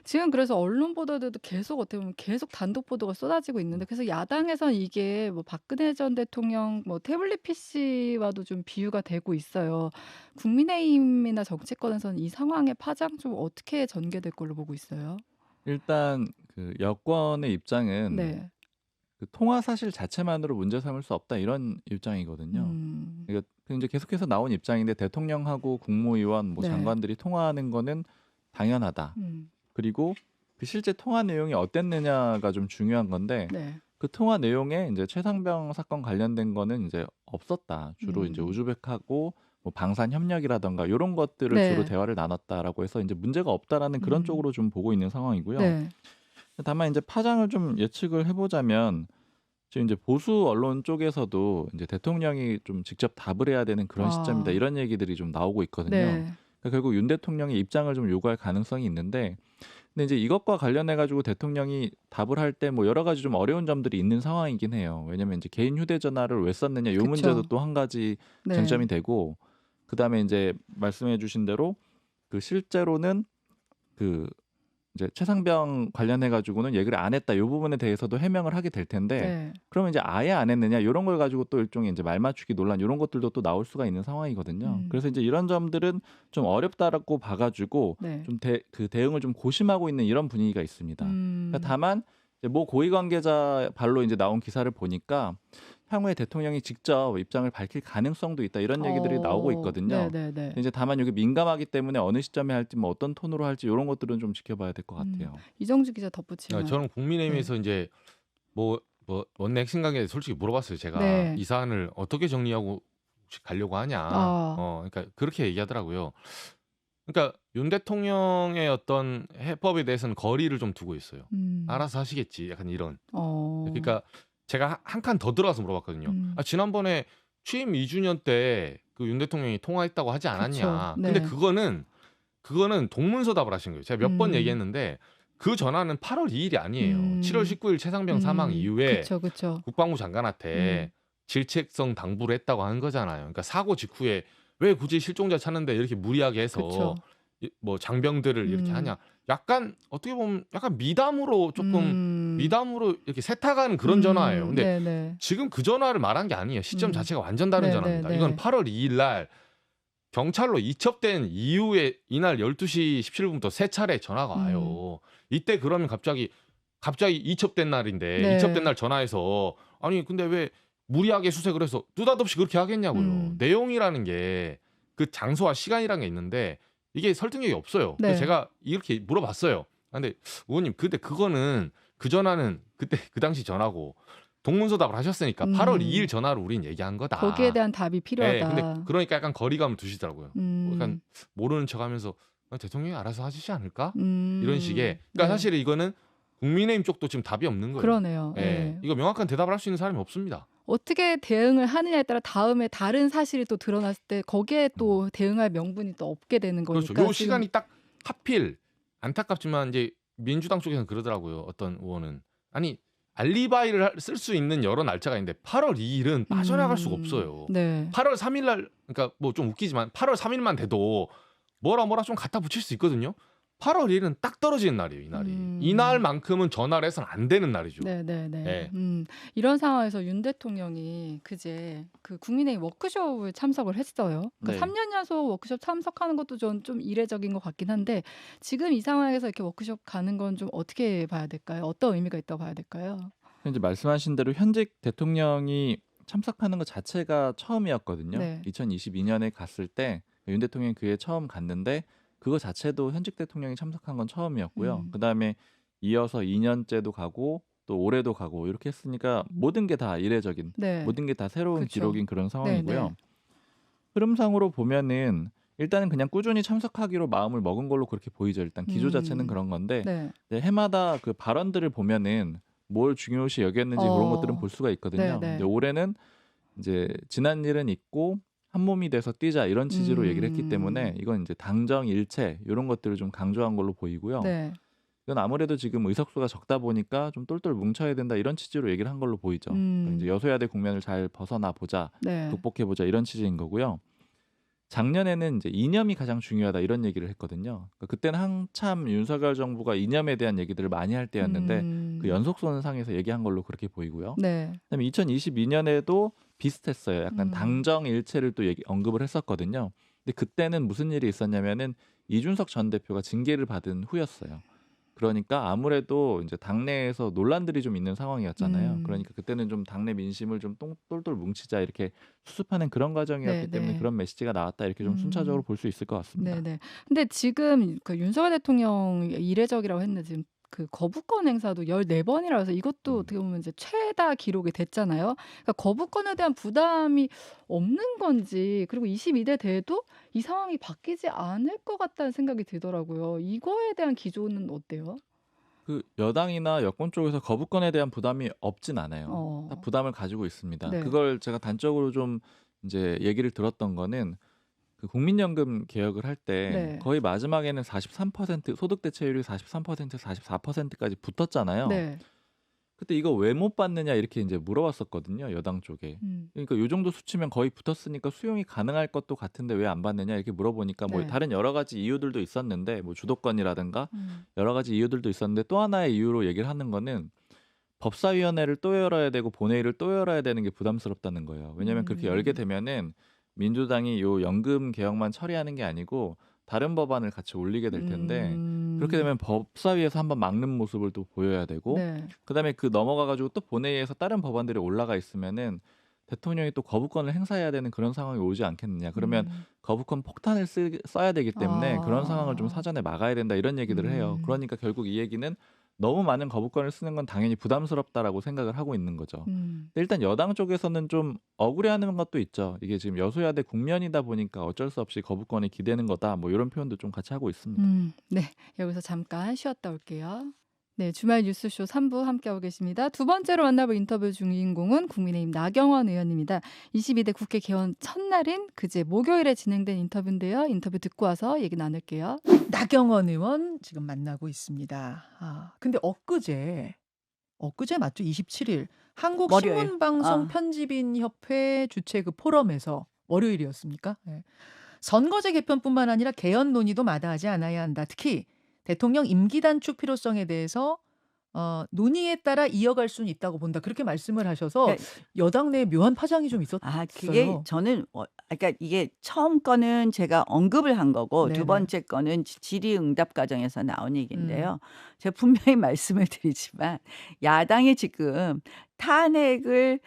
지금 그래서 언론 보도들도 계속 어떻게 보면 계속 단독 보도가 쏟아지고 있는데 그래서 야당에선 이게 뭐 박근혜 전 대통령 뭐 태블릿 PC와도 좀 비유가 되고 있어요. 국민의힘이나 정치권에서는 이 상황의 파장 좀 어떻게 전개될 걸로 보고 있어요? 일단 그 여권의 입장은 네. 그 통화 사실 자체만으로 문제 삼을 수 없다 이런 입장이거든요. 그러니까 이제 계속해서 나온 입장인데 대통령하고 국무위원 뭐 네. 장관들이 통화하는 거는 당연하다. 그리고 그 실제 통화 내용이 어땠느냐가 좀 중요한 건데 네. 그 통화 내용에 이제 최상병 사건 관련된 거는 이제 없었다. 주로 이제 우즈벡하고 뭐 방산 협력이라던가 이런 것들을 네. 주로 대화를 나눴다라고 해서 이제 문제가 없다라는 그런 쪽으로 좀 보고 있는 상황이고요. 네. 다만 이제 파장을 좀 예측을 해보자면 지금 이제 보수 언론 쪽에서도 이제 대통령이 좀 직접 답을 해야 되는 그런 아. 시점이다 이런 얘기들이 좀 나오고 있거든요. 네. 결국 윤 대통령의 입장을 좀 요구할 가능성이 있는데, 근데 이제 이것과 관련해 가지고 대통령이 답을 할 때 뭐 여러 가지 좀 어려운 점들이 있는 상황이긴 해요. 왜냐면 이제 개인 휴대전화를 왜 썼느냐 요 문제도 그쵸. 또 한 가지 네. 쟁점이 되고, 그다음에 이제 말씀해 주신 대로 그 실제로는 그 이제 최상병 관련해 가지고는 얘기를 안 했다. 요 부분에 대해서도 해명을 하게 될 텐데, 네. 그러면 이제 아예 안 했느냐 요런 걸 가지고 또 일종의 이제 말 맞추기 논란 요런 것들도 또 나올 수가 있는 상황이거든요. 음. 그래서 이제 이런 점들은 좀 어렵다라고 봐 가지고 네. 좀 그 대응을 좀 고심하고 있는 이런 분위기가 있습니다. 그러니까 다만 이제 모 고위 관계자 발로 이제 나온 기사를 보니까 향후에 대통령이 직접 입장을 밝힐 가능성도 있다 이런 얘기들이 나오고 있거든요. 네네네. 근데 이제 다만 여기 민감하기 때문에 어느 시점에 할지 뭐 어떤 톤으로 할지 이런 것들은 좀 지켜봐야 될 것 같아요. 이정주 기자 덧붙이면. 저는 국민의힘에서 이제 뭐 원내 핵심 관계에 솔직히 물어봤어요. 제가 네. 이 사안을 어떻게 정리하고 혹시 가려고 하냐. 그러니까 그렇게 얘기하더라고요. 그러니까 윤 대통령의 어떤 해법에 대해서는 거리를 좀 두고 있어요. 알아서 하시겠지. 약간 이런. 그러니까 제가 한 칸 더 들어가서 물어봤거든요. 지난번에 취임 2주년 때 그 윤 대통령이 통화했다고 하지 않았냐. 그쵸. 네. 근데 그거는 동문서답을 하신 거예요. 제가 몇 번 얘기했는데 그 전화는 8월 2일이 아니에요. 7월 19일 최상병 사망 이후에 그쵸. 국방부 장관한테 질책성 당부를 했다고 한 거잖아요. 그러니까 사고 직후에 왜 굳이 실종자 찾는데 이렇게 무리하게 해서 그쵸. 뭐 장병들을 이렇게 하냐. 약간 어떻게 보면 약간 미담으로 조금 미담으로 이렇게 세탁하는 그런 전화예요. 근데 네네. 지금 그 전화를 말한 게 아니에요. 시점 자체가 완전 다른 전화입니다. 이건 8월 2일 날 경찰로 이첩된 이후에 이날 12시 17분부터 세 차례 전화가 와요. 이때 그러면 갑자기 이첩된 날인데 네. 이첩된 날 전화해서 아니 근데 왜 무리하게 수색을 해서 느닷없이 그렇게 하겠냐고요. 내용이라는 게 그 장소와 시간이라는 게 있는데 이게 설득력이 없어요. 네. 그래서 제가 이렇게 물어봤어요. 근데 의원님 근데 그거는 그 전화는 그때 그 당시 전화고 동문서답을 하셨으니까 8월 2일 전화로 우린 얘기한 거다. 거기에 대한 답이 필요하다. 근데 그러니까 약간 거리감을 두시더라고요. 약간 모르는 척하면서 대통령이 알아서 하시지 않을까? 이런 식의. 그러니까 사실 이거는 국민의힘 쪽도 지금 답이 없는 거예요. 그러네요. 이거 명확한 대답을 할 수 있는 사람이 없습니다. 어떻게 대응을 하느냐에 따라 다음에 다른 사실이 또 드러났을 때 거기에 또 대응할 명분이 또 없게 되는 거니까. 그렇죠. 요 시간이 딱 하필 안타깝지만 이제 민주당 쪽에서는 그러더라고요. 어떤 의원은 아니 알리바이를 쓸 수 있는 여러 날짜가 있는데 8월 2일은 빠져나갈 수가 없어요. 네. 8월 3일 날 그러니까 뭐 좀 웃기지만 8월 3일만 돼도 뭐라 좀 갖다 붙일 수 있거든요. 8월 1일은 딱 떨어지는 날이에요. 이날이. 이날만큼은 전화를 해서는 안 되는 날이죠. 네네네. 네. 이런 상황에서 윤 대통령이 그제 그 국민의힘 워크숍을 참석을 했어요. 그러니까 네. 3년 연속 워크숍 참석하는 것도 좀 이례적인 것 같긴 한데 지금 이 상황에서 이렇게 워크숍 가는 건 좀 어떻게 봐야 될까요? 어떤 의미가 있다고 봐야 될까요? 이제 말씀하신 대로 현직 대통령이 참석하는 것 자체가 처음이었거든요. 네. 2022년에 갔을 때 윤 대통령이 그해 처음 갔는데 그거 자체도 현직 대통령이 참석한 건 처음이었고요. 그다음에 이어서 2년째도 가고 또 올해도 가고 이렇게 했으니까 모든 게 다 이례적인, 네. 모든 게 다 새로운 그쵸. 기록인 그런 상황이고요. 네네. 흐름상으로 보면은 일단은 그냥 꾸준히 참석하기로 마음을 먹은 걸로 그렇게 보이죠. 일단 기조 자체는 그런 건데 네. 이제 해마다 그 발언들을 보면은 뭘 중요시 여겼는지 그런 것들은 볼 수가 있거든요. 네네. 근데 올해는 이제 지난 일은 잊고 한 몸이 돼서 뛰자 이런 취지로 얘기를 했기 때문에 이건 이제 당정 일체 이런 것들을 좀 강조한 걸로 보이고요. 네. 이건 아무래도 지금 의석수가 적다 보니까 좀 똘똘 뭉쳐야 된다 이런 취지로 얘기를 한 걸로 보이죠. 그러니까 이제 여소야대 국면을 잘 벗어나 보자, 네. 극복해 보자 이런 취지인 거고요. 작년에는 이제 이념이 가장 중요하다 이런 얘기를 했거든요. 그러니까 그때는 한참 윤석열 정부가 이념에 대한 얘기들을 많이 할 때였는데 그 연속선상에서 얘기한 걸로 그렇게 보이고요. 네. 그다음에 2022년에도 비슷했어요. 약간 당정 일체를 또 언급을 했었거든요. 근데 그때는 무슨 일이 있었냐면은 이준석 전 대표가 징계를 받은 후였어요. 그러니까 아무래도 이제 당내에서 논란들이 좀 있는 상황이었잖아요. 그러니까 그때는 좀 당내 민심을 좀 똘똘 뭉치자 이렇게 수습하는 그런 과정이었기 네, 때문에 네. 그런 메시지가 나왔다 이렇게 좀 순차적으로 볼 수 있을 것 같습니다. 네네. 근데 지금 그 윤석열 대통령 이례적이라고 했는데 지금 그 거부권 행사도 14번이라 해서 이것도 어떻게 보면 이제 최다 기록이 됐잖아요. 그러니까 거부권에 대한 부담이 없는 건지 그리고 22대 돼도 이 상황이 바뀌지 않을 것 같다는 생각이 들더라고요. 이거에 대한 기조는 어때요? 그 여당이나 여권 쪽에서 거부권에 대한 부담이 없진 않아요. 다 부담을 가지고 있습니다. 네. 그걸 제가 단적으로 좀 이제 얘기를 들었던 거는 그 국민연금 개혁을 할 때 네. 거의 마지막에는 43% 소득 대체율이 43% 44%까지 붙었잖아요. 네. 그때 이거 왜 못 받느냐 이렇게 이제 물어봤었거든요, 여당 쪽에. 그러니까 요 정도 수치면 거의 붙었으니까 수용이 가능할 것도 같은데 왜 안 받느냐 이렇게 물어보니까 뭐 네. 다른 여러 가지 이유들도 있었는데 뭐 주도권이라든가 음. 여러 가지 이유들도 있었는데 또 하나의 이유로 얘기를 하는 거는 법사위원회를 또 열어야 되고 본회의를 또 열어야 되는 게 부담스럽다는 거예요. 왜냐하면 그렇게 열게 되면은 민주당이 요 연금 개혁만 처리하는 게 아니고 다른 법안을 같이 올리게 될 텐데 그렇게 되면 법사위에서 한번 막는 모습을 또 보여야 되고 네. 그다음에 그 넘어가가지고 또 본회의에서 다른 법안들이 올라가 있으면은 대통령이 또 거부권을 행사해야 되는 그런 상황이 오지 않겠느냐. 그러면 거부권 폭탄을 써야 되기 때문에 그런 상황을 좀 사전에 막아야 된다 이런 얘기들을 해요. 그러니까 결국 이 얘기는 너무 많은 거부권을 쓰는 건 당연히 부담스럽다라고 생각을 하고 있는 거죠. 근데 일단 여당 쪽에서는 좀 억울해하는 것도 있죠. 이게 지금 여소야대 국면이다 보니까 어쩔 수 없이 거부권이 기대는 거다. 뭐 이런 표현도 좀 같이 하고 있습니다. 네, 여기서 잠깐 쉬었다 올게요. 네, 주말 뉴스쇼 3부 함께하고 계십니다. 두 번째로 만나볼 인터뷰 주인공은 국민의힘 나경원 의원입니다. 22대 국회 개원 첫날인 그제 목요일에 진행된 인터뷰인데요. 인터뷰 듣고 와서 얘기 나눌게요. 나경원 의원 지금 만나고 있습니다. 근데 엊그제 맞죠? 27일 한국신문방송 편집인협회 주최 그 포럼에서 월요일이었습니까? 네. 선거제 개편뿐만 아니라 개헌 논의도 마다하지 않아야 한다. 특히 대통령 임기 단축 필요성에 대해서 논의에 따라 이어갈 수는 있다고 본다. 그렇게 말씀을 하셔서 그러니까 여당 내에 묘한 파장이 좀 있었어요. 그게 저는 그러니까 이게 처음 거는 제가 언급을 한 거고 네네. 두 번째 거는 질의응답 과정에서 나온 얘기인데요. 제가 분명히 말씀을 드리지만 야당이 지금 탄핵을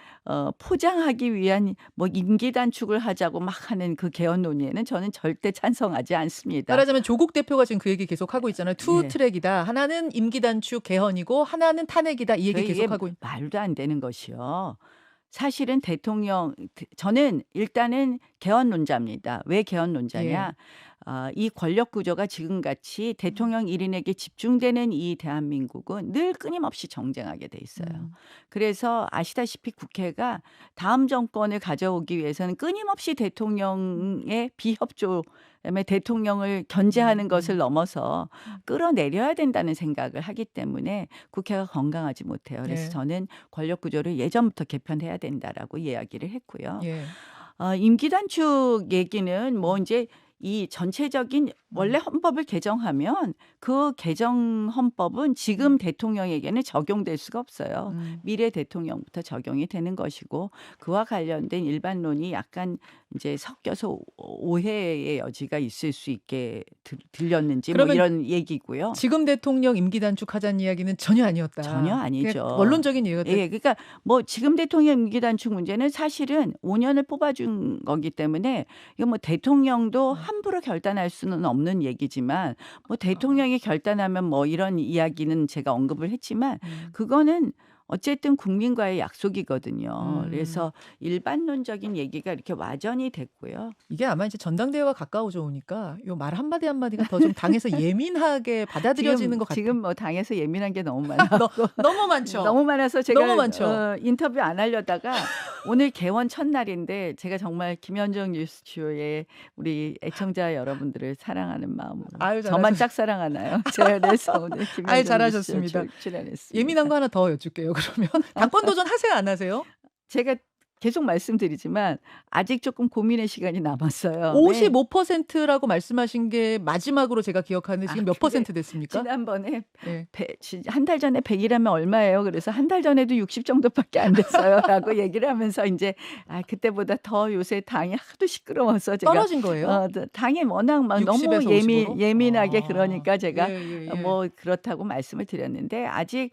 포장하기 위한 뭐 임기 단축을 하자고 막 하는 그 개헌 논의에는 저는 절대 찬성하지 않습니다. 말하자면 조국 대표가 지금 그 얘기 계속 하고 있잖아요. 투 네. 트랙이다. 하나는 임기 단축 개헌이고 하나는 탄핵이다. 이 얘기 이게 계속 하고 말도 안 되는 것이요. 사실은 저는 일단은 개헌론자입니다. 왜 개헌론자냐? 이 권력 구조가 지금같이 대통령 1인에게 집중되는 이 대한민국은 늘 끊임없이 정쟁하게 돼 있어요. 그래서 아시다시피 국회가 다음 정권을 가져오기 위해서는 끊임없이 대통령의 비협조 그다음에 대통령을 견제하는 것을 넘어서 끌어내려야 된다는 생각을 하기 때문에 국회가 건강하지 못해요. 그래서 네. 저는 권력 구조를 예전부터 개편해야 된다라고 이야기를 했고요. 예. 임기 단축 얘기는 뭐 이제 이 전체적인 원래 헌법을 개정하면 그 개정 헌법은 지금 대통령에게는 적용될 수가 없어요. 미래 대통령부터 적용이 되는 것이고 그와 관련된 일반론이 약간 이제 섞여서 오해의 여지가 있을 수 있게 들렸는지 뭐 그러면 이런 얘기고요. 지금 대통령 임기 단축하자는 이야기는 전혀 아니었다. 전혀 아니죠. 그냥 원론적인 이유가 예, 그러니까 뭐 지금 대통령 임기 단축 문제는 사실은 5년을 뽑아준 거기 때문에 이거 뭐 대통령도 함부로 결단할 수는 없는 얘기지만 뭐 대통령이 결단하면 뭐 이런 이야기는 제가 언급을 했지만 그거는 어쨌든 국민과의 약속이거든요. 그래서 일반론적인 얘기가 이렇게 와전이 됐고요. 이게 아마 이제 전당대회와 가까워져 오니까 요 말 한마디 한마디가 더 좀 당에서 예민하게 받아들여지는 것 같아요. 지금 뭐 당에서 예민한 게 너무 많아. 너무 많죠. 너무 많아서 제가 너무 많죠. 인터뷰 안 하려다가 오늘 개원 첫날인데 제가 정말 김현정 뉴스쇼의 우리 애청자 여러분들을 사랑하는 마음으로 아유, 저만 짝사랑하나요? 제가 그래서 오늘 김현정 잘하셨습니다. 뉴스쇼 출연했습니다. 예민한 거 하나 더 여쭐게요. 그러면 당권 도전 하세요, 안 하세요? 제가 계속 말씀드리지만 아직 조금 고민의 시간이 남았어요. 55%라고 말씀하신 게 마지막으로 제가 기억하는데 지금 몇 퍼센트 됐습니까? 지난번에 네. 한 달 전에 100이라면 얼마예요? 그래서 한 달 전에도 60 정도밖에 안 됐어요라고 얘기를 하면서 이제 그때보다 더 요새 당이 하도 시끄러워서 제가 떨어진 거예요? 당이 워낙 막 너무 60에서 50으로? 예민하게 그러니까 제가 예. 뭐 그렇다고 말씀을 드렸는데 아직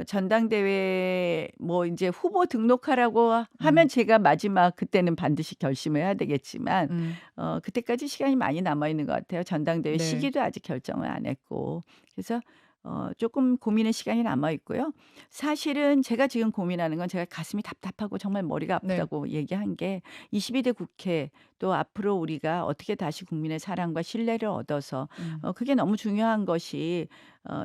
전당대회 뭐 이제 후보 등록하라고 하면 제가 마지막 그때는 반드시 결심을 해야 되겠지만 그때까지 시간이 많이 남아 있는 것 같아요. 전당대회 네. 시기도 아직 결정을 안 했고 그래서 조금 고민의 시간이 남아 있고요. 사실은 제가 지금 고민하는 건 제가 가슴이 답답하고 정말 머리가 아프다고 얘기한 게 22대 국회 또 앞으로 우리가 어떻게 다시 국민의 사랑과 신뢰를 얻어서 그게 너무 중요한 것이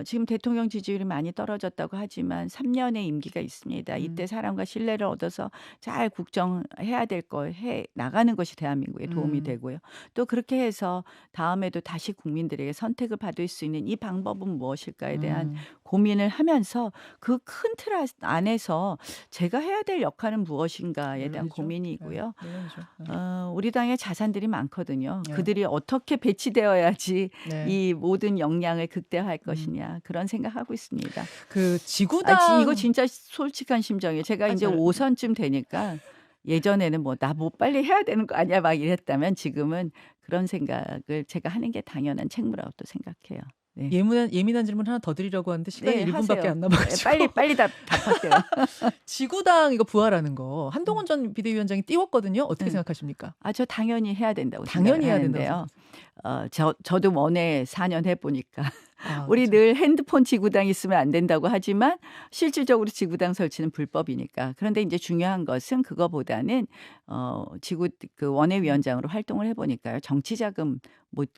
지금 대통령 지지율이 많이 떨어졌다고 하지만 3년의 임기가 있습니다. 이때 사랑과 신뢰를 얻어서 잘 국정해야 될 거 해 나가는 것이 대한민국에 도움이 되고요. 또 그렇게 해서 다음에도 다시 국민들에게 선택을 받을 수 있는 이 방법은 무엇일까에 대한 고민을 하면서 그 큰 틀 안에서 제가 해야 될 역할은 무엇인가에 대한 물론이죠. 고민이고요. 물론이죠. 우리 당에 자산들이 많거든요. 네. 그들이 어떻게 배치되어야지 네. 이 모든 역량을 극대화할 것이냐 그런 생각하고 있습니다. 그 지구당 이거 진짜 솔직한 심정이에요. 제가 이제 맞아요. 5선쯤 되니까 예전에는 뭐 나 뭐 빨리 해야 되는 거 아니야 막 이랬다면 지금은 그런 생각을 제가 하는 게 당연한 책무라고 또 생각해요. 네. 예민한 질문 하나 더 드리려고 하는데 시간이 네, 1분밖에 하세요. 안 남아가지고 빨리 답할게요. 지구당 이거 부활하는 거 한동훈 전 비대위원장이 띄웠거든요. 어떻게 생각하십니까? 저 당연히 해야 된다고 당연히 해야 생각하는데요. 저도 원외 4년 해보니까 우리 그렇죠. 늘 핸드폰 지구당 있으면 안 된다고 하지만 실질적으로 지구당 설치는 불법이니까. 그런데 이제 중요한 것은 그거보다는 그 원외위원장으로 활동을 해보니까요. 정치자금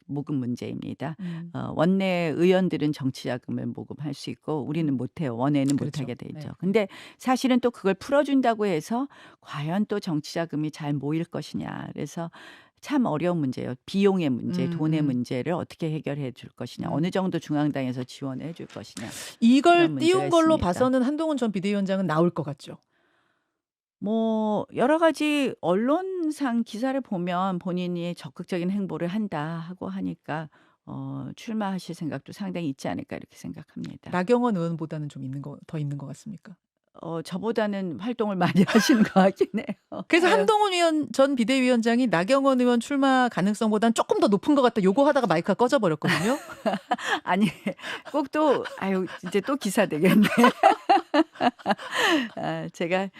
모금 문제입니다. 원내 의원들은 정치자금을 모금할 수 있고 우리는 못해요. 원외는 그렇죠. 못하게 돼 있죠. 네. 근데 사실은 또 그걸 풀어준다고 해서 과연 또 정치자금이 잘 모일 것이냐. 그래서 참 어려운 문제예요. 비용의 문제, 돈의 문제를 어떻게 해결해 줄 것이냐. 어느 정도 중앙당에서 지원을 해줄 것이냐. 이걸 그런 문제가 띄운 걸로 있습니다. 봐서는 한동훈 전 비대위원장은 나올 것 같죠. 뭐 여러 가지 언론상 기사를 보면 본인이 적극적인 행보를 한다 하고 하니까 출마하실 생각도 상당히 있지 않을까 이렇게 생각합니다. 나경원 의원보다는 좀 더 있는 것 같습니까? 저보다는 활동을 많이 하시는 것 같긴 해요. 그래서 네. 한동훈 전 비대위원장이 나경원 의원 출마 가능성보다는 조금 더 높은 것 같다. 요거 하다가 마이크가 꺼져버렸거든요. 아니 꼭 또 이제 또 기사 되겠네. 제가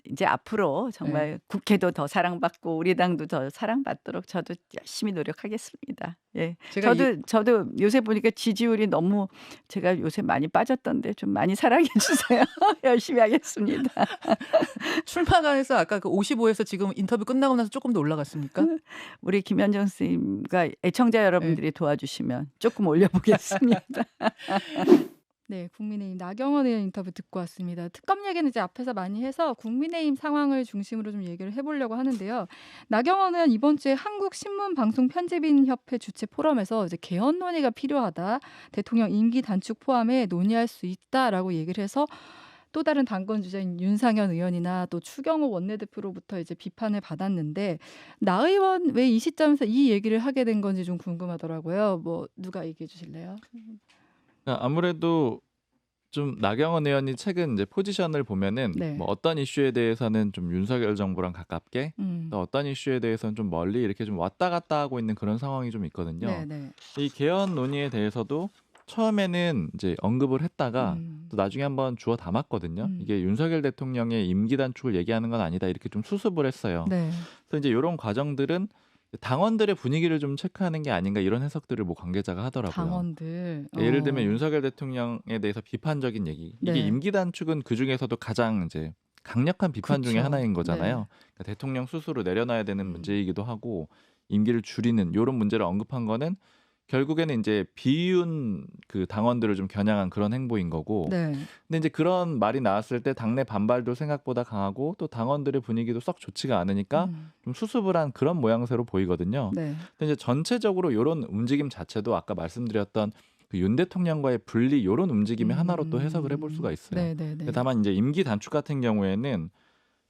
이제 앞으로 정말 국회도 더 사랑받고 우리 당도 더 사랑받도록 저도 열심히 노력하겠습니다. 예. 제가 저도 요새 보니까 지지율이 너무 제가 요새 많이 빠졌던데 좀 많이 사랑해 주세요. 열심히 하겠습니다. 출마가에서 아까 그 55에서 지금 인터뷰 끝나고 나서 조금 더 올라갔습니까? 우리 김현정 선생님과 애청자 여러분들이 도와주시면 조금 올려보겠습니다. 네, 국민의힘 나경원 의원 인터뷰 듣고 왔습니다. 특검 얘기는 이제 앞에서 많이 해서 국민의힘 상황을 중심으로 좀 얘기를 해보려고 하는데요. 나경원 의원 이번 주에 한국신문방송편집인협회 주최 포럼에서 이제 개헌 논의가 필요하다, 대통령 임기 단축 포함해 논의할 수 있다라고 얘기를 해서 또 다른 당권 주자인 윤상현 의원이나 또 추경호 원내대표로부터 이제 비판을 받았는데 나 의원 왜 이 시점에서 이 얘기를 하게 된 건지 좀 궁금하더라고요. 뭐 누가 얘기해 주실래요? 아무래도 좀 나경원 의원이 최근 이제 포지션을 보면은 네. 뭐 어떤 이슈에 대해서는 좀 윤석열 정부랑 가깝게 음. 또 어떤 이슈에 대해서는 좀 멀리 이렇게 좀 왔다 갔다 하고 있는 그런 상황이 좀 있거든요. 네, 네. 이 개헌 논의에 대해서도 처음에는 이제 언급을 했다가 또 나중에 한번 주워 담았거든요. 이게 윤석열 대통령의 임기 단축을 얘기하는 건 아니다 이렇게 좀 수습을 했어요. 네. 그래서 이제 이런 과정들은 당원들의 분위기를 좀 체크하는 게 아닌가 이런 해석들을 뭐 관계자가 하더라고요. 당원들. 예를 들면 윤석열 대통령에 대해서 비판적인 얘기. 이게 네. 임기 단축은 그 중에서도 가장 이제 강력한 비판 중에 그쵸. 하나인 거잖아요. 네. 그러니까 대통령 스스로 내려놔야 되는 문제이기도 하고 임기를 줄이는 이런 문제를 언급한 거는 결국에는 이제 비윤 그 당원들을 좀 겨냥한 그런 행보인 거고. 네. 근데 이제 그런 말이 나왔을 때 당내 반발도 생각보다 강하고 또 당원들의 분위기도 썩 좋지가 않으니까 좀 수습을 한 그런 모양새로 보이거든요. 네. 근데 이제 전체적으로 이런 움직임 자체도 아까 말씀드렸던 그 윤 대통령과의 분리 이런 움직임의 하나로 또 해석을 해볼 수가 있어요. 네, 네, 네. 다만 이제 임기 단축 같은 경우에는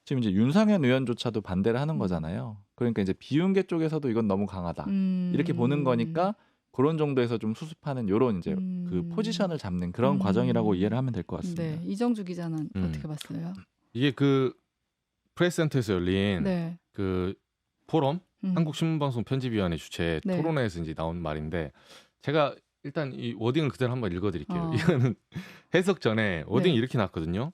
지금 이제 윤상현 의원조차도 반대를 하는 거잖아요. 그러니까 이제 비윤계 쪽에서도 이건 너무 강하다 이렇게 보는 거니까 그런 정도에서 좀 수습하는 이런 이제 그 포지션을 잡는 그런 과정이라고 이해를 하면 될 것 같습니다. 네, 이정주 기자는 어떻게 봤어요? 이게 그 프레스센터에서 열린 네. 그 포럼 한국신문방송 편집위원회 주최 네. 토론회에서 이제 나온 말인데 제가 일단 이 워딩을 그대로 한번 읽어드릴게요. 어. 이거는 해석 전에 워딩이 네. 이렇게 났거든요.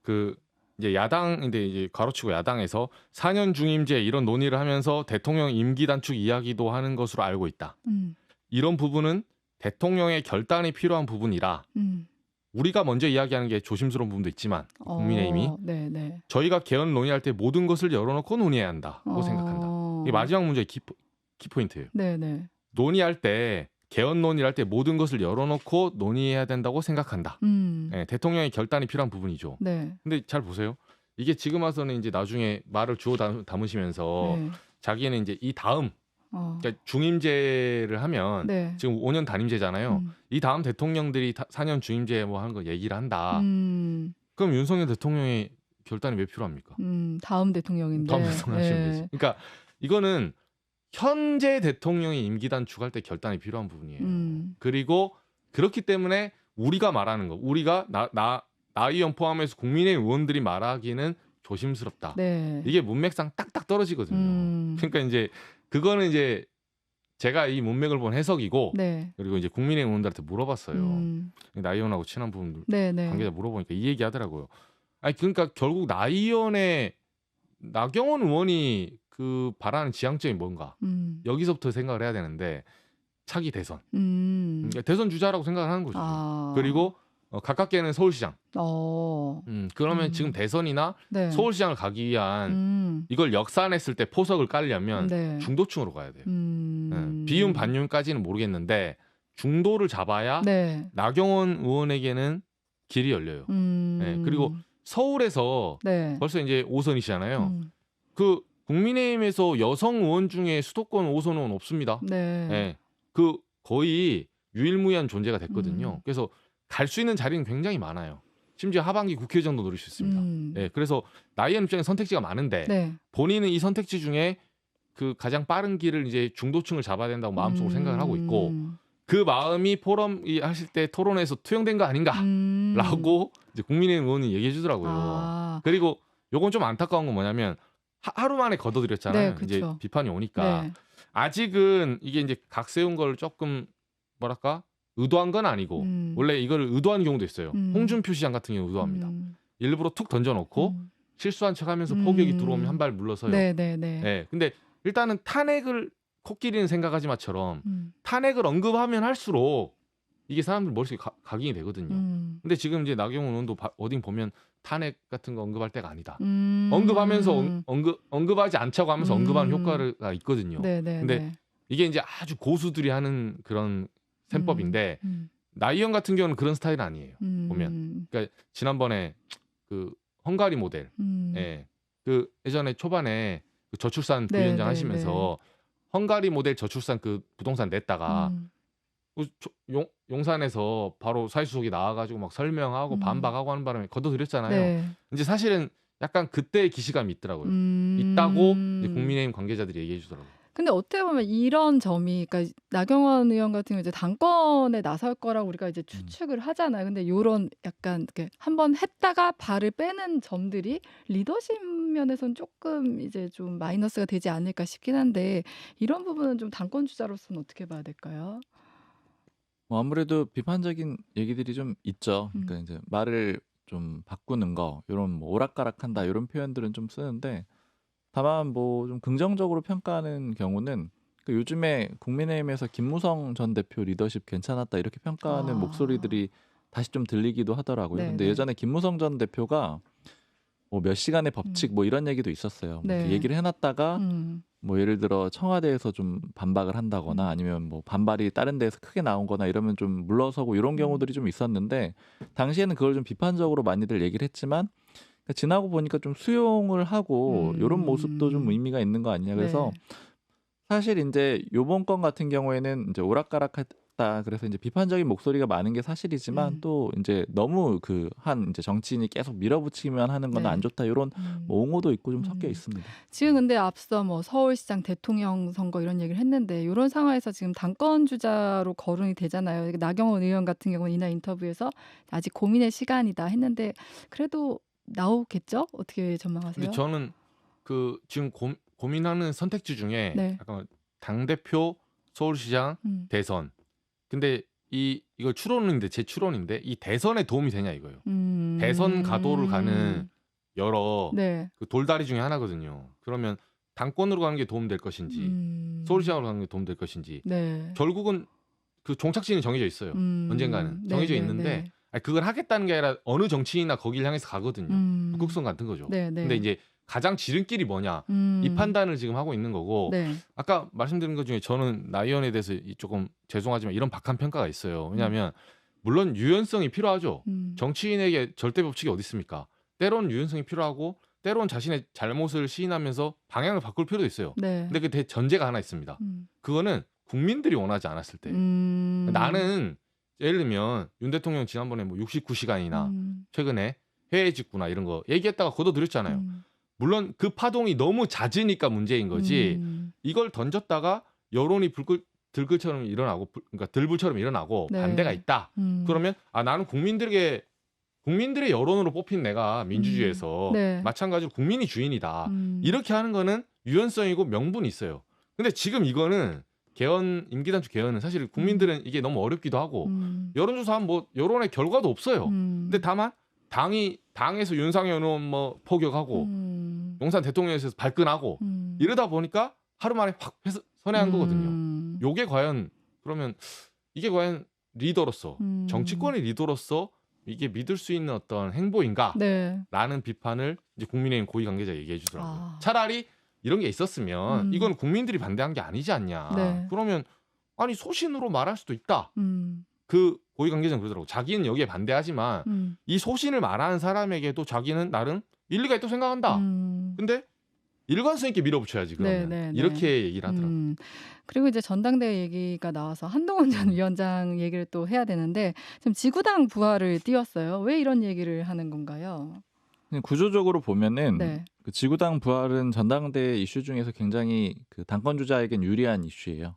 그 이제 야당인데 이제 가로치고 야당에서 4년 중임제 이런 논의를 하면서 대통령 임기 단축 이야기도 하는 것으로 알고 있다. 이런 부분은 대통령의 결단이 필요한 부분이라 우리가 먼저 이야기하는 게 조심스러운 부분도 있지만 국민의힘이 네, 네. 저희가 개헌 논의할 때 모든 것을 열어놓고 논의해야 한다고 생각한다. 이게 마지막 문제의 키포인트예요. 네네. 논의할 때 개헌 논의를 할 때 모든 것을 열어놓고 논의해야 된다고 생각한다. 네, 대통령의 결단이 필요한 부분이죠. 네. 근데 잘 보세요. 이게 지금 와서는 이제 나중에 말을 주워 담으시면서 네. 자기는 이제 이 다음 그러니까 중임제를 하면 네. 지금 5년 단임제잖아요. 이 다음 대통령들이 4년 중임제 뭐 하는 거 얘기를 한다. 그럼 윤석열 대통령의 결단이 왜 필요합니까? 다음 대통령인데. 다음 대통령 하시면 되지. 그러니까 이거는 현재 대통령이 임기 단축할 때 결단이 필요한 부분이에요. 그리고 그렇기 때문에 우리가 말하는 거, 우리가 나 의원 포함해서 국민의힘 의원들이 말하기는 조심스럽다. 네. 이게 문맥상 딱딱 떨어지거든요. 그러니까 이제 그거는 이제 제가 이 문맥을 본 해석이고 네. 그리고 이제 국민의힘 의원들한테 물어봤어요. 나 의원하고 친한 분들 네네. 관계자 물어보니까 이 얘기 하더라고요. 아니 그러니까 결국 나 의원의 나경원 의원이 그 바라는 지향점이 뭔가 여기서부터 생각을 해야 되는데 차기 대선 그러니까 대선 주자라고 생각을 하는 거죠. 아. 그리고 가깝게는 서울시장. 그러면 지금 대선이나 네. 서울시장을 가기 위한 이걸 역산했을 때 포석을 깔려면 네. 중도층으로 가야 돼요. 비윤 반윤까지는 모르겠는데 중도를 잡아야 네. 나경원 의원에게는 길이 열려요. 네. 그리고 서울에서 네. 벌써 이제 5선이시잖아요. 그 국민의힘에서 여성 의원 중에 수도권 5선 의원 없습니다. 네. 네. 그 거의 유일무이한 존재가 됐거든요. 그래서 갈 수 있는 자리는 굉장히 많아요. 심지어 하반기 국회의장도 노릴 수 있습니다. 네. 그래서 나이언 입장에 선택지가 많은데 네. 본인은 이 선택지 중에 그 가장 빠른 길을 이제 중도층을 잡아야 된다고 마음속으로 생각을 하고 있고 그 마음이 포럼 하실 때 토론에서 투영된 거 아닌가라고 이제 국민의힘 의원이 얘기해 주더라고요. 아. 그리고 요건 좀 안타까운 건 뭐냐면 하루 만에 걷어들였잖아요. 네, 이제 그쵸. 비판이 오니까 네. 아직은 이게 이제 각 세운 걸 조금 뭐랄까 의도한 건 아니고 원래 이거를 의도한 경우도 있어요. 홍준표 시장 같은 경우 의도합니다. 일부러 툭 던져놓고 실수한 척하면서 포격이 들어오면 한 발 물러서요. 네네네. 네, 근데 일단은 탄핵을 코끼리는 생각하지 마처럼 탄핵을 언급하면 할수록 이게 사람들 머릿속에 각인이 되거든요. 근데 지금 이제 나경원 의원도 어딘 보면 탄핵 같은 거 언급할 때가 아니다. 언급하면서 언급하지 않자고 하면서 언급하는 효과가 있거든요. 네네네. 근데 이게 이제 아주 고수들이 하는 그런 셈법인데 나이언 같은 경우는 그런 스타일은 아니에요. 보면 그러니까 지난번에 그 헝가리 모델, 예, 그 예전에 초반에 그 저출산 부위원장 하시면서 헝가리 모델 저출산 그 부동산 냈다가 용산에서 바로 사회수석이 나와가지고 막 설명하고 반박하고 하는 바람에 걷어들였잖아요. 네. 이제 사실은 약간 그때의 기시감이 있더라고요. 있다고 이제 국민의힘 관계자들이 얘기해 주더라고요. 근데 어떻게 보면 이런 점이 그러니까 나경원 의원 같은 경우 이제 당권에 나설 거라고 우리가 이제 추측을 하잖아요. 근데 요런 약간 이렇게 한번 했다가 발을 빼는 점들이 리더십 면에서는 조금 이제 좀 마이너스가 되지 않을까 싶긴 한데 이런 부분은 좀 당권 주자로서는 어떻게 봐야 될까요? 뭐 아무래도 비판적인 얘기들이 좀 있죠. 그러니까 이제 말을 좀 바꾸는 거, 이런 뭐 오락가락한다 이런 표현들은 좀 쓰는데 다만 뭐 좀 긍정적으로 평가하는 경우는 그 요즘에 국민의힘에서 김무성 전 대표 리더십 괜찮았다 이렇게 평가하는 목소리들이 다시 좀 들리기도 하더라고요. 네네. 근데 예전에 김무성 전 대표가 뭐 몇 시간의 법칙 뭐 이런 얘기도 있었어요. 네. 얘기를 해놨다가 뭐 예를 들어 청와대에서 좀 반박을 한다거나 아니면 뭐 반발이 다른 데에서 크게 나온거나 이러면 좀 물러서고 이런 경우들이 좀 있었는데 당시에는 그걸 좀 비판적으로 많이들 얘기를 했지만 지나고 보니까 좀 수용을 하고 이런 모습도 좀 의미가 있는 거 아니냐. 그래서 네. 사실 이제 요번 건 같은 경우에는 이제 오락가락했다. 그래서 이제 비판적인 목소리가 많은 게 사실이지만 또 이제 너무 그 한 이제 정치인이 계속 밀어붙이기만 하는 건 네. 안 좋다. 이런 뭐 옹호도 있고 좀 섞여 있습니다. 지금 근데 앞서 뭐 서울시장 대통령 선거 이런 얘기를 했는데 이런 상황에서 지금 당권 주자로 거론이 되잖아요. 나경원 의원 같은 경우는 이날 인터뷰에서 아직 고민의 시간이다 했는데 그래도 나오겠죠? 어떻게 전망하세요? 근데 저는 그 지금 고민하는 선택지 중에 네. 약간 당대표, 서울시장, 대선. 근데 이거 추론인데 제 추론인데 이 대선에 도움이 되냐 이거예요. 대선 가도를 가는 여러 네. 그 돌다리 중에 하나거든요. 그러면 당권으로 가는 게 도움 될 것인지 서울시장으로 가는 게 도움 될 것인지 네. 결국은 그 종착지는 정해져 있어요. 언젠가는 정해져 네, 있는데 네, 네. 아니, 그걸 하겠다는 게 아니라 어느 정치인이나 거기를 향해서 가거든요. 북극성 같은 거죠. 네, 네. 근데 이제 가장 지름길이 뭐냐 이 판단을 지금 하고 있는 거고 네. 아까 말씀드린 것 중에 저는 나 의원에 대해서 조금 죄송하지만 이런 박한 평가가 있어요. 왜냐하면 물론 유연성이 필요하죠. 정치인에게 절대 법칙이 어디 있습니까? 때로는 유연성이 필요하고 때로는 자신의 잘못을 시인하면서 방향을 바꿀 필요도 있어요. 네. 근데 그 전제가 하나 있습니다. 그거는 국민들이 원하지 않았을 때. 나는 예를 들면 윤 대통령 지난번에 뭐 69시간이나 최근에 해외 직구나 이런 거 얘기했다가 걷어들였잖아요. 물론 그 파동이 너무 잦으니까 문제인 거지. 이걸 던졌다가 여론이 들불처럼 일어나고 그러니까 들불처럼 일어나고 네. 반대가 있다. 그러면 나는 국민들의 여론으로 뽑힌 내가 민주주의에서 네. 마찬가지로 국민이 주인이다. 이렇게 하는 거는 유연성이고 명분이 있어요. 근데 지금 이거는 임기단축 개헌은 사실 국민들은 이게 너무 어렵기도 하고 여론조사 하면 뭐 여론의 결과도 없어요. 근데 다만 당에서 윤상현 의원 뭐 포격하고 용산 대통령실에서 발끈하고 이러다 보니까 하루 만에 확 선회한 거거든요. 요게 과연 그러면 이게 과연 리더로서 정치권의 리더로서 이게 믿을 수 있는 어떤 행보인가? 네. 라는 비판을 이제 국민의힘 고위 관계자 얘기해 주더라고요. 차라리 이런 게 있었으면 이건 국민들이 반대한 게 아니지 않냐. 네. 그러면 아니 소신으로 말할 수도 있다. 그 고위 관계자는 그러더라고. 자기는 여기에 반대하지만 이 소신을 말하는 사람에게도 자기는 나름 일리가 있다고 생각한다. 근데 일관성 있게 밀어붙여야지 그러면. 네. 이렇게 얘기를 하더라고요. 그리고 이제 전당대회 얘기가 나와서 한동훈 전 위원장 얘기를 또 해야 되는데 지금 지구당 부활을 띄웠어요. 왜 이런 얘기를 하는 건가요? 구조적으로 보면은 네. 그 지구당 부활은 전당대회 이슈 중에서 굉장히 그 당권 주자에겐 유리한 이슈예요.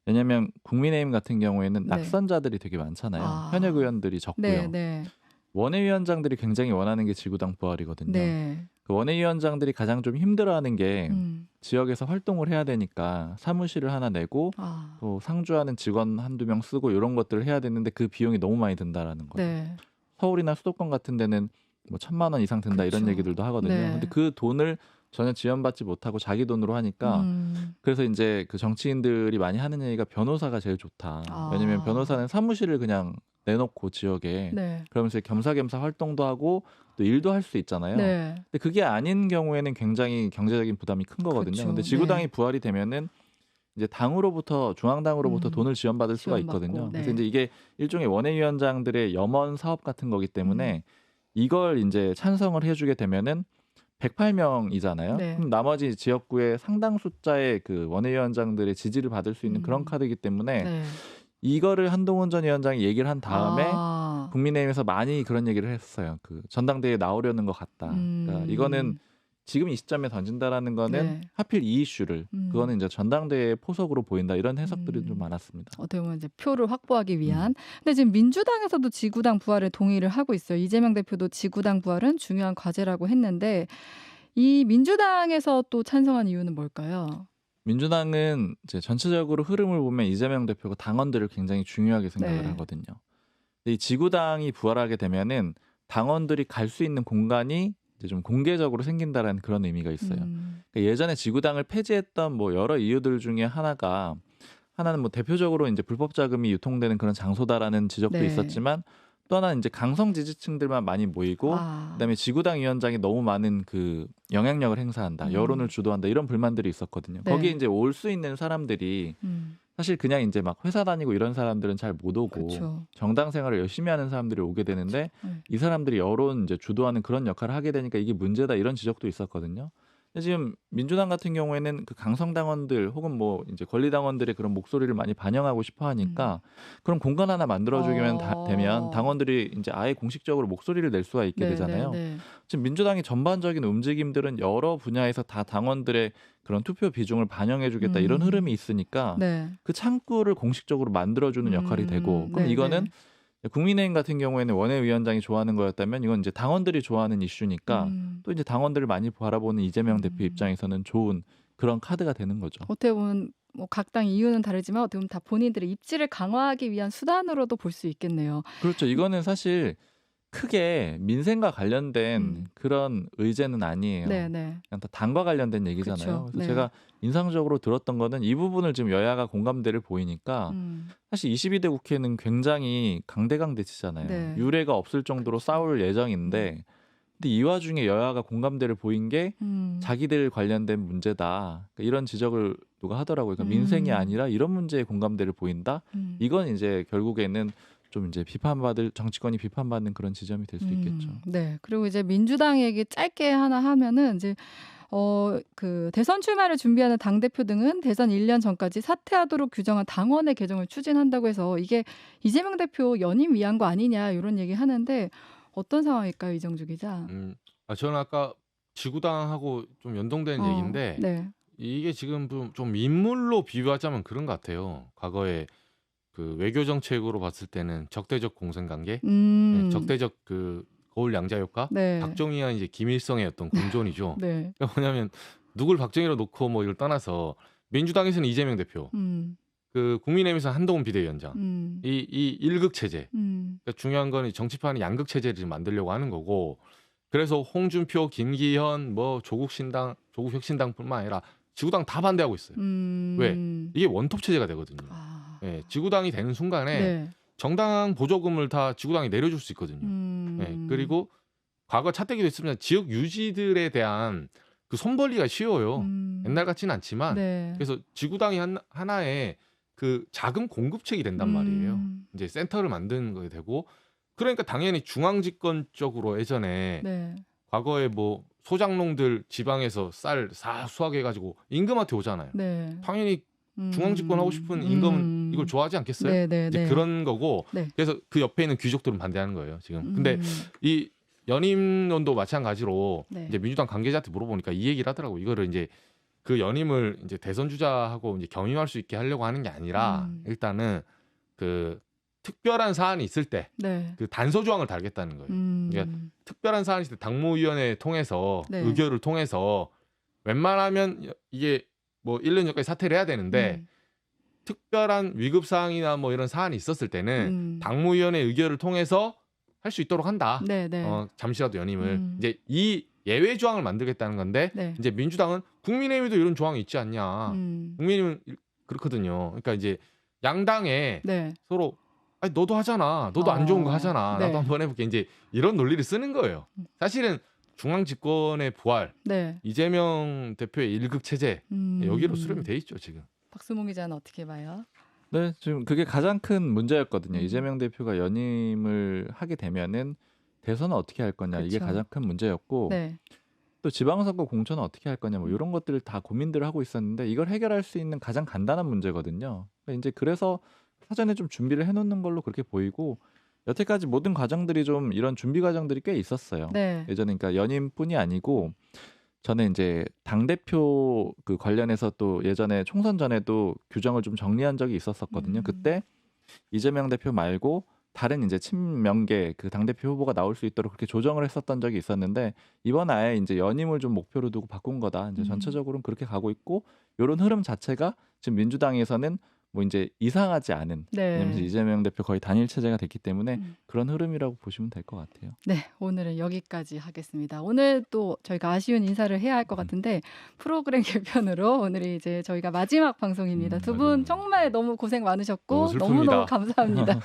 왜냐하면 국민의힘 같은 경우에는 네. 낙선자들이 되게 많잖아요. 현역 의원들이 적고요. 네. 원외위원장들이 굉장히 원하는 게 지구당 부활이거든요. 네. 그 원외위원장들이 가장 좀 힘들어하는 게 지역에서 활동을 해야 되니까 사무실을 하나 내고 또 상주하는 직원 한두 명 쓰고 이런 것들을 해야 되는데 그 비용이 너무 많이 든다라는 거예요. 네. 서울이나 수도권 같은 데는 뭐 1,000만 원 이상 든다 그렇죠. 이런 얘기들도 하거든요. 네. 근데 그 돈을 전혀 지원받지 못하고 자기 돈으로 하니까 그래서 이제 그 정치인들이 많이 하는 얘기가 변호사가 제일 좋다. 왜냐면 변호사는 사무실을 그냥 내놓고 지역에 네. 그러면서 겸사겸사 활동도 하고 또 일도 할 수 있잖아요. 네. 근데 그게 아닌 경우에는 굉장히 경제적인 부담이 큰 거거든요. 그렇죠. 근데 지구당이 네. 부활이 되면은 이제 당으로부터 중앙당으로부터 돈을 지원받을 수가 지원받고, 있거든요. 네. 그래서 이제 이게 일종의 원외위원장들의 염원 사업 같은 거기 때문에 이걸 이제 찬성을 해주게 되면은 108명이잖아요. 네. 그럼 나머지 지역구의 상당 숫자의 그 원외위원장들의 지지를 받을 수 있는 그런 카드이기 때문에 네. 이거를 한동훈 전 위원장이 얘기를 한 다음에 국민의힘에서 많이 그런 얘기를 했어요. 그 전당대회에 나오려는 것 같다. 그러니까 이거는 지금 이 시점에 던진다라는 거는 네. 하필 이 이슈를 그거는 이제 전당대회 포석으로 보인다 이런 해석들이 좀 많았습니다. 어떻게 보면 이제 표를 확보하기 위한. 근데 지금 민주당에서도 지구당 부활에 동의를 하고 있어요. 이재명 대표도 지구당 부활은 중요한 과제라고 했는데 이 민주당에서 또 찬성한 이유는 뭘까요? 민주당은 이제 전체적으로 흐름을 보면 이재명 대표가 당원들을 굉장히 중요하게 생각을 네. 하거든요. 근데 이 지구당이 부활하게 되면은 당원들이 갈 수 있는 공간이 이제 좀 공개적으로 생긴다라는 그런 의미가 있어요. 그러니까 예전에 지구당을 폐지했던 뭐 여러 이유들 중에 하나는 뭐 대표적으로 이제 불법 자금이 유통되는 그런 장소다라는 지적도 네. 있었지만 또 하나는 이제 강성 지지층들만 많이 모이고 그다음에 지구당 위원장이 너무 많은 그 영향력을 행사한다, 여론을 주도한다 이런 불만들이 있었거든요. 네. 거기에 이제 올 수 있는 사람들이 사실 그냥 이제 막 회사 다니고 이런 사람들은 잘 못 오고 그렇죠. 정당 생활을 열심히 하는 사람들이 오게 되는데 네. 이 사람들이 여론 이제 주도하는 그런 역할을 하게 되니까 이게 문제다 이런 지적도 있었거든요. 근데 지금 민주당 같은 경우에는 그 강성 당원들 혹은 뭐 이제 권리 당원들의 그런 목소리를 많이 반영하고 싶어 하니까 그런 공간 하나 만들어주기만 되면 당원들이 이제 아예 공식적으로 목소리를 낼 수가 있게 되잖아요. 지금 민주당의 전반적인 움직임들은 여러 분야에서 다 당원들의 그런 투표 비중을 반영해주겠다 이런 흐름이 있으니까 네. 그 창구를 공식적으로 만들어주는 역할이 되고 그럼 네, 이거는 네. 국민의힘 같은 경우에는 원외위원장이 좋아하는 거였다면 이건 이제 당원들이 좋아하는 이슈니까 또 이제 당원들을 많이 바라보는 이재명 대표 입장에서는 좋은 그런 카드가 되는 거죠. 어떻게 보면 뭐 각 당 이유는 다르지만 어떻게 보면 다 본인들의 입지를 강화하기 위한 수단으로도 볼 수 있겠네요. 그렇죠. 이거는 사실 크게 민생과 관련된 그런 의제는 아니에요. 네, 네. 그냥 다 당과 관련된 얘기잖아요. 그렇죠. 그래서 네. 제가 인상적으로 들었던 거는 이 부분을 지금 여야가 공감대를 보이니까 사실 22대 국회는 굉장히 강대강대치잖아요. 네. 유례가 없을 정도로 싸울 예정인데 근데 이 와중에 여야가 공감대를 보인 게 음. 자기들 관련된 문제다. 그러니까 이런 지적을 누가 하더라고요. 그러니까 민생이 아니라 이런 문제에 공감대를 보인다. 이건 이제 결국에는 좀 이제 비판받을 정치권이 비판받는 그런 지점이 될 수 있겠죠. 네. 그리고 이제 민주당 얘기 짧게 하나 하면은 이제 그 대선 출마를 준비하는 당대표 등은 대선 1년 전까지 사퇴하도록 규정한 당원의 개정을 추진한다고 해서 이게 이재명 대표 연임 위한 거 아니냐 이런 얘기 하는데 어떤 상황일까요, 이정주 기자? 저는 아까 지구당하고 좀 연동되는 얘기인데 네. 이게 지금 좀 인물로 비유하자면 그런 것 같아요. 과거에 그 외교 정책으로 봤을 때는 적대적 공생관계, 적대적 그 거울 양자 효과, 네. 박정희와 이제 김일성의 어떤 공존이죠. 네. 그러니까 뭐냐면 누굴 박정희로 놓고 뭐 이걸 떠나서 민주당에서는 이재명 대표, 그 국민의힘에서는 한동훈 비대위원장, 이 일극 체제. 그러니까 중요한 건 정치판이 양극 체제를 지금 만들려고 하는 거고, 그래서 홍준표, 김기현, 뭐 조국신당, 조국혁신당뿐만 아니라 지구당 다 반대하고 있어요. 왜? 이게 원톱 체제가 되거든요. 예, 지구당이 되는 순간에 네. 정당 보조금을 다 지구당이 내려줄 수 있거든요. 예, 그리고 과거 차떼기도 했으면 지역 유지들에 대한 그 손벌리가 쉬워요. 옛날 같지는 않지만 네. 그래서 지구당이 하나의 그 자금 공급책이 된단 말이에요. 이제 센터를 만드는 거게 되고, 그러니까 당연히 중앙 집권 쪽으로 예전에 네. 과거에 뭐 소장농들 지방에서 쌀 수확해가지고 임금한테 오잖아요. 네. 당연히 중앙 집권하고 싶은 임금은 이걸 좋아하지 않겠어요? 네, 네, 이제 네. 그런 거고, 네. 그래서 그 옆에 있는 귀족들은 반대하는 거예요 지금. 근데 이 연임론도 마찬가지로 네. 이제 민주당 관계자한테 물어보니까 이 얘기를 하더라고. 이거를 이제 그 연임을 이제 대선 주자하고 이제 겸임할 수 있게 하려고 하는 게 아니라 일단은 그 특별한 사안이 있을 때 네. 그 단서 조항을 달겠다는 거예요. 그러니까 특별한 사안이 있을 때 당무위원회 통해서 네. 의결을 통해서 웬만하면 이게 뭐 1년 전까지 사퇴를 해야 되는데 특별한 위급 사항이나 뭐 이런 사안이 있었을 때는 당무위원회 의결을 통해서 할 수 있도록 한다. 네, 네. 잠시라도 연임을 이제 이 예외 조항을 만들겠다는 건데 네. 이제 민주당은 국민의힘에도 이런 조항이 있지 않냐. 국민의힘은 그렇거든요. 그러니까 이제 양당에 네. 서로 아니 너도 하잖아. 너도 안 좋은 거 하잖아. 네. 나도 한번 해볼게. 이제 이런 논리를 쓰는 거예요. 사실은 중앙 집권의 부활, 네. 이재명 대표의 일극 체제 여기로 수렴이 돼 있죠 지금. 박수몽 기자는 어떻게 봐요? 네, 지금 그게 가장 큰 문제였거든요. 이재명 대표가 연임을 하게 되면은 대선은 어떻게 할 거냐, 이게 그쵸. 가장 큰 문제였고, 네. 또 지방선거 공천은 어떻게 할 거냐, 뭐 이런 것들을 다 고민들을 하고 있었는데 이걸 해결할 수 있는 가장 간단한 문제거든요. 그러니까 이제 그래서 사전에 좀 준비를 해놓는 걸로 그렇게 보이고, 여태까지 모든 과정들이 좀 이런 준비 과정들이 꽤 있었어요. 네. 예전에 그러니까 연임뿐이 아니고 전에 이제 당대표 그 관련해서 또 예전에 총선 전에도 규정을 좀 정리한 적이 있었었거든요. 그때 이재명 대표 말고 다른 이제 친명계 그 당대표 후보가 나올 수 있도록 그렇게 조정을 했었던 적이 있었는데, 이번 아예 이제 연임을 좀 목표로 두고 바꾼 거다. 이제 전체적으로는 그렇게 가고 있고, 이런 흐름 자체가 지금 민주당에서는 뭐 이제 이상하지 않은, 네. 왜냐면 이재명 대표 거의 단일 체제가 됐기 때문에 그런 흐름이라고 보시면 될 것 같아요. 네, 오늘은 여기까지 하겠습니다. 오늘 또 저희가 아쉬운 인사를 해야 할 것 같은데 프로그램 개편으로 오늘이 이제 저희가 마지막 방송입니다. 두 분 정말 너무 고생 많으셨고 너무 슬픕니다. 너무너무 감사합니다.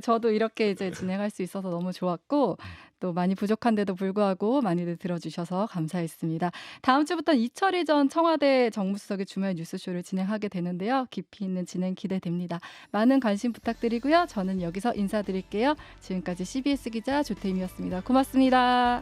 저도 이렇게 이제 진행할 수 있어서 너무 좋았고, 또 많이 부족한데도 불구하고 많이들 들어주셔서 감사했습니다. 다음 주부터는 이철희 전 청와대 정무수석의 주말 뉴스쇼를 진행하게 되는데요. 깊이 있는 진행 기대됩니다. 많은 관심 부탁드리고요. 저는 여기서 인사드릴게요. 지금까지 CBS 기자 조태임이었습니다. 고맙습니다.